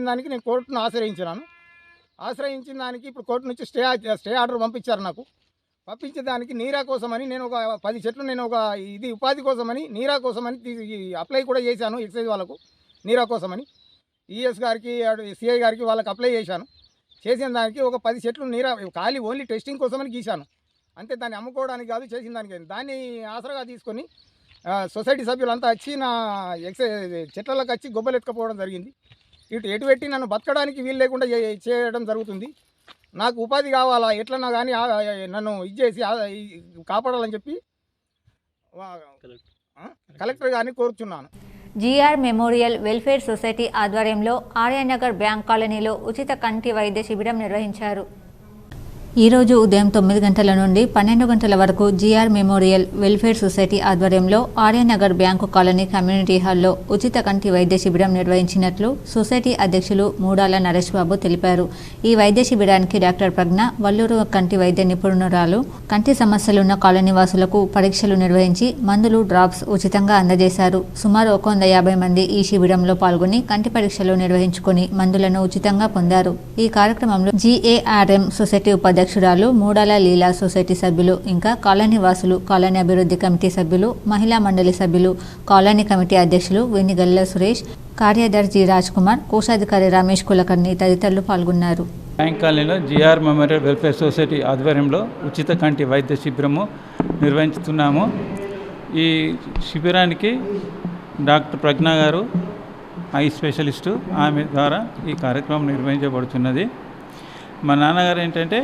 దానికి నేను కోర్టును ఆశ్రయించిన దానికి ఇప్పుడు కోర్టు నుంచి స్టే ఆర్డర్ పంపించారు. నాకు పంపించే దానికి నీరా కోసమని నేను ఒక 10 చెట్లు నేను ఒక ఇది ఉపాధి కోసమని నీరా కోసమని అప్లై కూడా చేశాను. ఎక్సైజ్ వాళ్ళకు నీరా కోసమని ఈఎస్ గారికి, సిఐ గారికి వాళ్ళకి అప్లై చేశాను. చేసిన దానికి ఒక 10 చెట్లు నీరా ఖాళీ ఓన్లీ టెస్టింగ్ కోసమని గీశాను అంతే. దాన్ని అమ్ముకోవడానికి కాదు, చేసిన దానికి. దాన్ని ఆసరాగా తీసుకొని సొసైటీ సభ్యులంతా వచ్చి నా ఎక్సైజ్ చెట్లకు వచ్చి గొబ్బలు ఎత్తుకపోవడం జరిగింది. ఎటు పెట్టి నన్ను బతకడానికి వీలు లేకుండా చేయడం జరుగుతుంది. నాకు ఉపాధి కావాలా, ఎట్లన్నా కానీ నన్ను ఇచ్చేసి కాపాడాలని చెప్పి కలెక్టర్ గారిని కోరుచున్నాను. జీఆర్ మెమోరియల్ వెల్ఫేర్ సొసైటీ ఆధ్వర్యంలో ఆర్యనగర్ బ్యాంక్ కాలనీలో ఉచిత కంటి వైద్య శిబిరం నిర్వహించారు. ఈరోజు ఉదయం 9 గంటల నుండి 12 గంటల వరకు జీఆర్ మెమోరియల్ వెల్ఫేర్ సొసైటీ ఆధ్వర్యంలో ఆర్యనగర్ బ్యాంకు కాలనీ కమ్యూనిటీ హాల్లో ఉచిత కంటి వైద్య శిబిరం నిర్వహించినట్లు సొసైటీ అధ్యక్షులు మూడాల నరేష్ బాబు తెలిపారు. ఈ వైద్య శిబిరానికి డాక్టర్ ప్రజ్ఞ, వల్లూరు కంటి వైద్య నిపుణురాలు కంటి సమస్యలున్న కాలనీ వాసులకు పరీక్షలు నిర్వహించి మందులు, డ్రాప్స్ ఉచితంగా అందజేశారు. సుమారు 150 మంది ఈ శిబిరంలో పాల్గొని కంటి పరీక్షలు నిర్వహించుకొని మందులను ఉచితంగా పొందారు. ఈ కార్యక్రమంలో జీఏఆర్ఎం సొసైటీ అధ్యక్షురాలు మూడాల లీలా సొసైటీ సభ్యులు, ఇంకా కాలనీ వాసులు, కాలనీ అభివృద్ధి కమిటీ సభ్యులు, మహిళా మండలి సభ్యులు, కాలనీ కమిటీ అధ్యక్షులు వెన్నిగల్ల సురేష్, కార్యదర్శి రాజ్ కుమార్, కోశాధికారి రమేష్ కులకర్ణి తదితరులు పాల్గొన్నారు. బ్యాంక్ కాలనీలో జీఆర్ మెమోరియల్ వెల్ఫేర్ సొసైటీ ఆధ్వర్యంలో ఉచిత కంటి వైద్య శిబిరము నిర్వహిస్తున్నాము. ఈ శిబిరానికి డాక్టర్ ప్రజ్ఞ గారు ఐ స్పెషలిస్టు, ఆమె ద్వారా ఈ కార్యక్రమం నిర్వహించబడుతున్నది. మా నాన్నగారు ఏంటంటే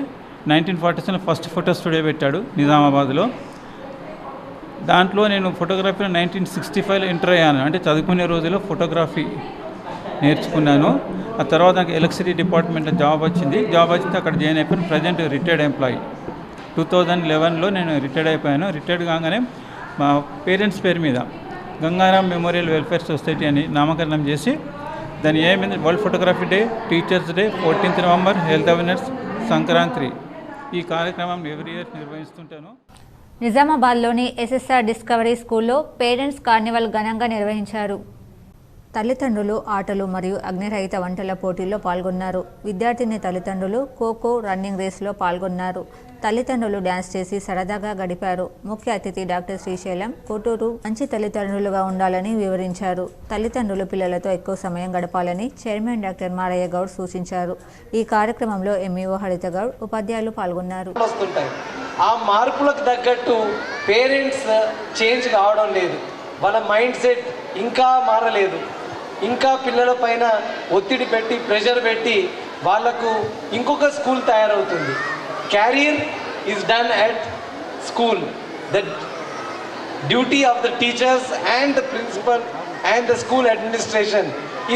1947 ఫస్ట్ ఫోటో స్టూడియో పెట్టాడు నిజామాబాద్లో. దాంట్లో నేను ఫోటోగ్రఫీలో 1965లో ఎంటర్ అయ్యాను. అంటే చదువుకునే రోజుల్లో ఫోటోగ్రఫీ నేర్చుకున్నాను. ఆ తర్వాత నాకు ఎలక్ట్రిసిటీ డిపార్ట్మెంట్లో జాబ్ వచ్చింది. జాబ్ వచ్చింది, అక్కడ జాయిన్ అయిపోయాను. Present retired employee. 2011లో నేను రిటైర్డ్ అయిపోయాను. రిటైర్డ్ కాగానే మా పేరెంట్స్ పేరు మీద గంగారాం మెమోరియల్ వెల్ఫేర్ సొసైటీ అని నామకరణం చేసి దాని ఏమైంది world photography day, teachers day, 14th November health awareness, Sankranti ఈ కార్యక్రమం ఎవ్రీ ఇయర్ నిర్వహిస్తుంటాను. నిజామాబాద్లోని ఎస్ఎస్ఆర్ డిస్కవరీ స్కూల్లో పేరెంట్స్ కార్నివల్ ఘనంగా నిర్వహించారు. తల్లిదండ్రులు ఆటలు మరియు అగ్నిరహిత వంటల పోటీల్లో పాల్గొన్నారు. విద్యార్థిని తల్లిదండ్రులు ఖోఖో, రన్నింగ్ రేస్లో పాల్గొన్నారు. తల్లిదండ్రులు డ్యాన్స్ చేసి సరదాగా గడిపారు. ముఖ్య అతిథి డాక్టర్ శ్రీశైలం కోటూరు మంచి తల్లిదండ్రులుగా ఉండాలని వివరించారు. తల్లిదండ్రులు పిల్లలతో ఎక్కువ సమయం గడపాలని చైర్మన్ డాక్టర్ మారయ్య గౌడ్ సూచించారు. ఈ కార్యక్రమంలో ఎంఈఓ హరిత గౌడ్, ఉపాధ్యాయులు పాల్గొన్నారు. ఆ మార్పులకు తగ్గట్టు పేరెంట్స్ చేంజ్ కావడం లేదు. వాళ్ళ మైండ్ సెట్ ఇంకా మారలేదు. ఇంకా పిల్లల పైన ఒత్తిడి పెట్టి, ప్రెషర్ పెట్టి వాళ్లకు ఇంకొక స్కూల్ తయారవుతుంది. Career is done at school. The duty of the teachers and the principal and the school administration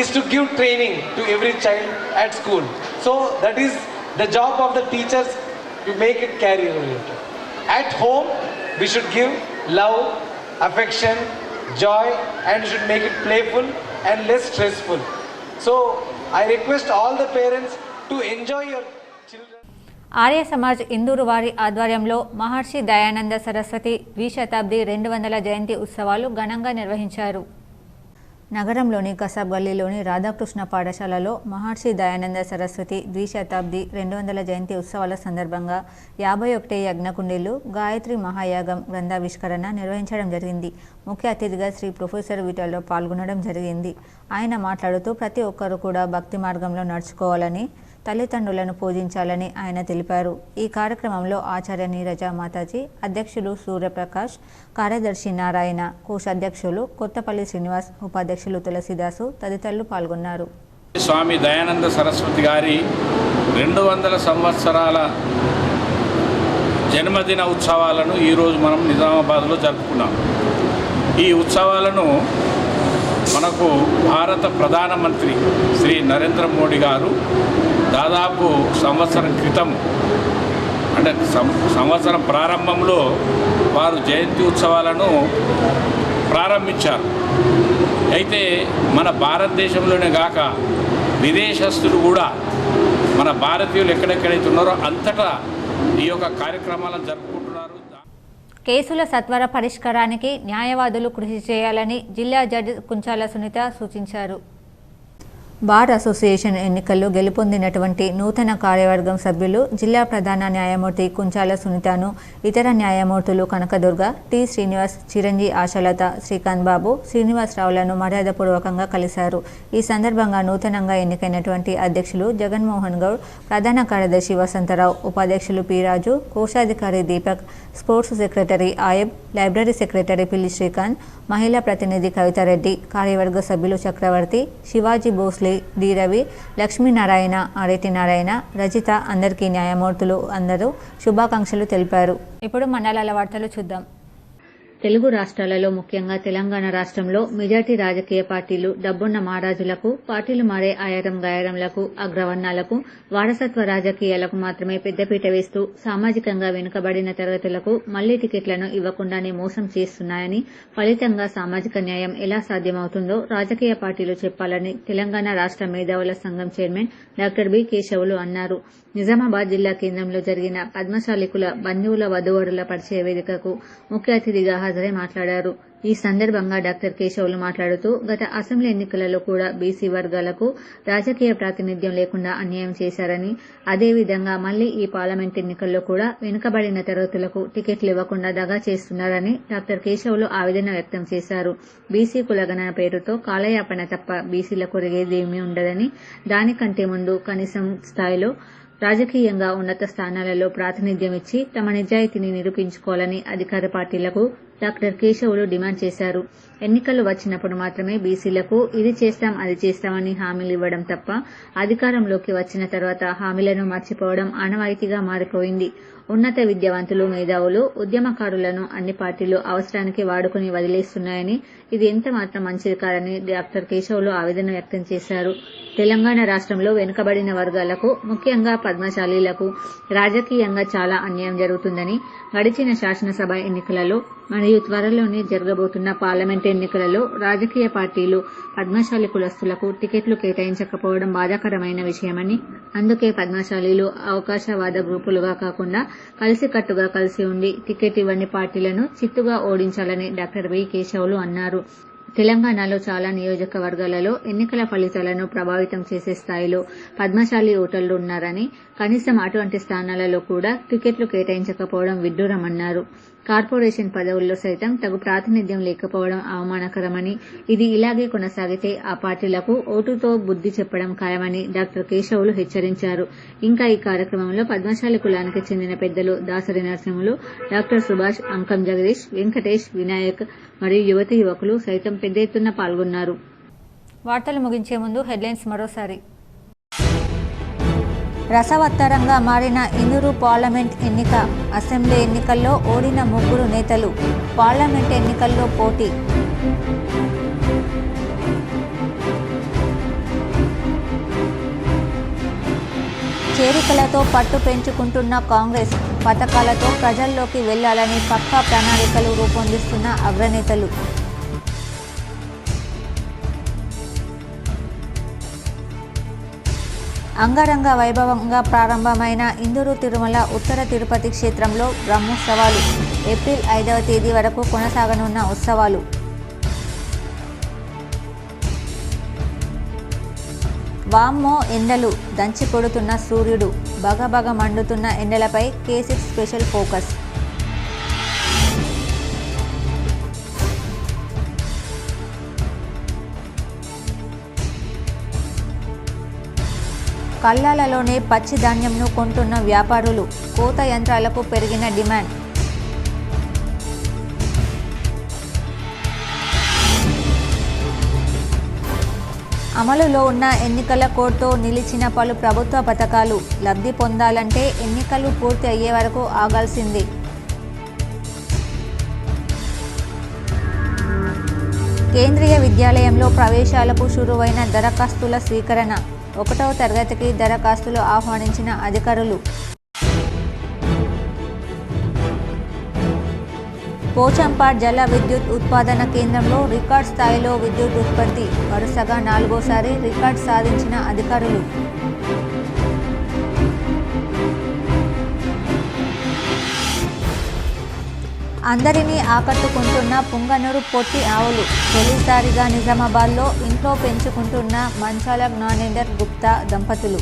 is to give training to every child at school. So that is the job of the teachers to make it career oriented. At home we should give love, affection, joy, and we should make it playful and less stressful. So I request all the parents to enjoy your children. Arya Samaj Indur వారి ఆధ్వర్యంలో మహర్షి దయానంద సరస్వతి ద్విశతాబ్ది 200 జయంతి ఉత్సవాలు ఘనంగా నిర్వహించారు. నగరంలోని కసాబ్ గల్లీలోని రాధాకృష్ణ పాఠశాలలో మహర్షి దయానంద సరస్వతి ద్విశతాబ్ది 200 జయంతి ఉత్సవాల సందర్భంగా 51 యజ్ఞకుండీలు, గాయత్రి మహాయాగం గ్రంథావిష్కరణ నిర్వహించడం జరిగింది. ముఖ్య అతిథిగా శ్రీ ప్రొఫెసర్ విటల్లో పాల్గొనడం జరిగింది. ఆయన మాట్లాడుతూ ప్రతి ఒక్కరూ కూడా భక్తి మార్గంలో నడుచుకోవాలని, తల్లిదండ్రులను పూజించాలని ఆయన తెలిపారు. ఈ కార్యక్రమంలో ఆచార్య నీరజ మాతాజీ, అధ్యక్షులు సూర్యప్రకాష్, కార్యదర్శి నారాయణ, కోశాధ్యక్షులు కొత్తపల్లి శ్రీనివాస్, ఉపాధ్యక్షులు తులసిదాసు తదితరులు పాల్గొన్నారు. స్వామి దయానంద సరస్వతి గారి 200 సంవత్సరాల జన్మదిన ఉత్సవాలను ఈరోజు మనం నిజామాబాద్లో జరుపుకున్నాం. ఈ ఉత్సవాలను మనకు భారత ప్రధానమంత్రి శ్రీ నరేంద్ర మోడీ గారు దాదాపు సంవత్సరం క్రితం, అంటే సంవత్సరం ప్రారంభంలో వారు జయంతి ఉత్సవాలను ప్రారంభించారు. అయితే మన భారతదేశంలోనే కాక విదేశస్తులు కూడా, మన భారతీయులు ఎక్కడెక్కడైతే ఉన్నారో అంతటా ఈ యొక్క కార్యక్రమాలను జరుపుకుంటున్నారు. కేసుల సత్వర పరిష్కారానికి న్యాయవాదులు కృషి చేయాలని జిల్లా జడ్జి కుంచాల సునీత సూచించారు. బార్ అసోసియేషన్ ఎన్నికల్లో గెలుపొందినటువంటి నూతన కార్యవర్గం సభ్యులు జిల్లా ప్రధాన న్యాయమూర్తి కుంచాల సునీతను ఇతర న్యాయమూర్తులు కనకదుర్గ, టి శ్రీనివాస్, చిరంజీ ఆశలత, శ్రీకాంత్ బాబు, శ్రీనివాసరావులను మర్యాదపూర్వకంగా కలిశారు. ఈ సందర్భంగా నూతనంగా ఎన్నికైనటువంటి అధ్యక్షులు జగన్మోహన్ గౌడ్, ప్రధాన కార్యదర్శి వసంతరావు, ఉపాధ్యక్షులు పి రాజు, కోశాధికారి Deepak, sports secretary Ayub, library secretary Pilli Srikanth, మహిళా ప్రతినిధి కవితారెడ్డి, కార్యవర్గ సభ్యులు చక్రవర్తి, శివాజీ భోస్లే, డి రవి, లక్ష్మీనారాయణ, ఆరెటి నారాయణ, రజిత అందరికీ న్యాయమూర్తులు అందరూ శుభాకాంక్షలు తెలిపారు. ఇప్పుడు మండలాల వార్తలు చూద్దాం. తెలుగు రాష్ట్రాలలో ముఖ్యంగా తెలంగాణ రాష్ట్రంలో మెజార్టీ రాజకీయ పార్టీలు డబ్బున్న మహారాజులకు, పార్టీలు మారే ఆయారం గాయారంలకు, అగ్రవర్ణాలకు, వారసత్వ రాజకీయాలకు మాత్రమే పెద్దపీట వేస్తూ సామాజికంగా వెనుకబడిన తరగతులకు మళ్లీ టికెట్లను ఇవ్వకుండానే మోసం చేస్తున్నాయని, ఫలితంగా సామాజిక న్యాయం ఎలా సాధ్యమవుతుందో రాజకీయ పార్టీలు చెప్పాలని తెలంగాణ రాష్ట్ర మేధావుల సంఘం చైర్మన్ డాక్టర్ బి కేశవులు అన్నారు. నిజామాబాద్ జిల్లా కేంద్రంలో జరిగిన పద్మశాలికుల బంధువుల వధూవరుల పరిచయ వేదికకు ముఖ్య అతిథిగా హాజరై మాట్లాడారు. ఈ సందర్భంగా డాక్టర్ కేశవులు మాట్లాడుతూ గత అసెంబ్లీ ఎన్నికలలో కూడా బీసీ వర్గాలకు రాజకీయ ప్రాతినిధ్యం లేకుండా అన్యాయం చేశారని, అదేవిధంగా మళ్లీ ఈ పార్లమెంట్ ఎన్నికల్లో కూడా వెనుకబడిన తరగతులకు టికెట్లు ఇవ్వకుండా దగా చేస్తున్నారని డాక్టర్ కేశవులు ఆవేదన వ్యక్తం చేశారు. బీసీ కులగణన పేరుతో కాలయాపన తప్ప బీసీలకు ఒరిగేదేమీ ఉండదని, దానికంటే ముందు కనీసం స్థాయిలో రాజకీయంగా ఉన్నత స్థానాలలో ప్రాతినిధ్యం ఇచ్చి తమ నిజాయితీని నిరూపించుకోవాలని అధికార పార్టీలకు డాక్టర్ కేశవులు డిమాండ్ చేశారు. ఎన్నికలు వచ్చినప్పుడు మాత్రమే బీసీలకు ఇది చేస్తాం అది చేస్తామని హామీలు ఇవ్వడం తప్ప అధికారంలోకి వచ్చిన తర్వాత హామీలను మర్చిపోవడం ఆనవాయితీగా మారిపోయింది. ఉన్నత విద్యావంతులు, మేధావులు, ఉద్యమకారులను అన్ని పార్టీలు అవసరానికి వాడుకుని వదిలేస్తున్నాయని, ఇది ఎంత మాత్రం మంచిది కాదని డాక్టర్ కేశవులు ఆవేదన వ్యక్తం చేశారు. తెలంగాణ రాష్ట్రంలో వెనుకబడిన వర్గాలకు, ముఖ్యంగా పద్మశాలీలకు రాజకీయంగా చాలా అన్యాయం జరుగుతుందని, గడిచిన శాసనసభ ఎన్నికలలో మరియు త్వరలోనే జరగబోతున్న పార్లమెంట్ ఎన్నికలలో రాజకీయ పార్టీలు పద్మశాలి కులస్తులకు టికెట్లు కేటాయించకపోవడం బాధాకరమైన విషయమని, అందుకే పద్మశాలీలు అవకాశవాద గ్రూపులుగా కాకుండా కలిసికట్టుగా కలిసి ఉండి టికెట్ ఇవ్వని పార్టీలను చిత్తుగా ఓడించాలని డాక్టర్ బి కేశవులు అన్నారు. తెలంగాణలో చాలా నియోజకవర్గాలలో ఎన్నికల ఫలితాలను ప్రభావితం చేసే స్థాయిలో పద్మశాలి ఓటర్లు ఉన్నారని, కనీసం అటువంటి స్థానాలలో కూడా టికెట్లు కేటాయించకపోవడం విడ్డూరమన్నారు. కార్పొరేషన్ పదవుల్లో సైతం తగు ప్రాతినిధ్యం లేకపోవడం అవమానకరమని, ఇది ఇలాగే కొనసాగితే ఆ పార్టీలకు ఓటుతో బుద్ధి చెప్పడం ఖాయమని డాక్టర్ కేశవులు హెచ్చరించారు. ఇంకా ఈ కార్యక్రమంలో పద్మశాలి కులానికి చెందిన పెద్దలు దాసరి నరసింహులు, డాక్టర్ సుభాష్, అంకం జగదీష్, వెంకటేష్, వినాయక్ మరియు యువతీ యువకులు సైతం పెద్ద ఎత్తున పాల్గొన్నారు. వార్తలు ముగించే ముందు హెడ్లైన్స్ మరోసారి. రసవత్తరంగా మారిన ఇందూరు పార్లమెంట్ ఎన్నిక, అసెంబ్లీ ఎన్నికల్లో ఓడిన 3 నేతలు, పార్లమెంట్ ఎన్నికల్లో పోటీ. చేరికలతో పట్టు పెంచుకుంటున్న కాంగ్రెస్, పథకాలతో ప్రజల్లోకి వెళ్లాలని పక్కా ప్రణాళికలు రూపొందిస్తున్న అగ్రనేతలు. అంగరంగ వైభవంగా ప్రారంభమైన ఇందూరు తిరుమల ఉత్తర తిరుపతి క్షేత్రంలో బ్రహ్మోత్సవాలు, ఏప్రిల్ 5వ తేదీ వరకు కొనసాగనున్న ఉత్సవాలు. వామ్మో ఎండలు, దంచి కొడుతున్న సూర్యుడు, బగబగ మండుతున్న ఎండలపై K6 స్పెషల్ ఫోకస్. కల్లాలలోనే పచ్చి ధాన్యంను కొంటున్న వ్యాపారులు, కోత యంత్రాలకు పెరిగిన డిమాండ్. అమలులో ఉన్న ఎన్నికల కోడ్తో నిలిచిన పలు ప్రభుత్వ పథకాలు, లబ్ధి పొందాలంటే ఎన్నికలు పూర్తి అయ్యే వరకు ఆగాల్సిందే. కేంద్రీయ విద్యాలయంలో ప్రవేశాలకు షురువైన దరఖాస్తుల స్వీకరణ, 1వ తరగతికి దరఖాస్తులు ఆహ్వానించిన అధికారులు. పోచంపాడ్ జల విద్యుత్ ఉత్పాదన కేంద్రంలో రికార్డ్ స్థాయిలో విద్యుత్ ఉత్పత్తి, వరుసగా 4వసారి రికార్డ్ సాధించిన అధికారులు. అందరినీ ఆకట్టుకుంటున్న పుంగనూరు పొట్టి ఆవులు, తొలిసారిగా నిజామాబాద్లో ఇంట్లో పెంచుకుంటున్న మంచాల జ్ఞానేందర్ గుప్తా దంపతులు.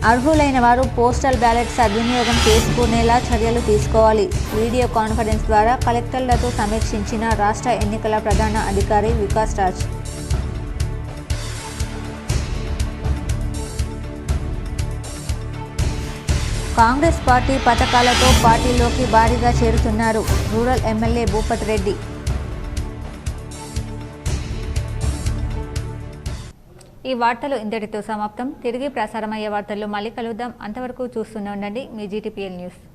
అర్హులైన వారు పోస్టల్ బ్యాలెట్ సద్వినియోగం చేసుకునేలా చర్యలు తీసుకోవాలి. వీడియో కాన్ఫరెన్స్ ద్వారా కలెక్టర్లతో సమీక్షించిన రాష్ట్ర ఎన్నికల ప్రధాన అధికారి వికాస్ రాజ్. కాంగ్రెస్ పార్టీ పథకాలతో పార్టీలోకి భారీగా చేరుతున్నారు రూరల్ ఎమ్మెల్యే భూపత్ రెడ్డి. ఈ వార్తలు ఇంతటితో సమాప్తం. తిరిగి ప్రసారమయ్యే వార్తల్లో మళ్ళీ కలుద్దాం. అంతవరకు చూస్తూనే ఉండండి మీ GTPL న్యూస్.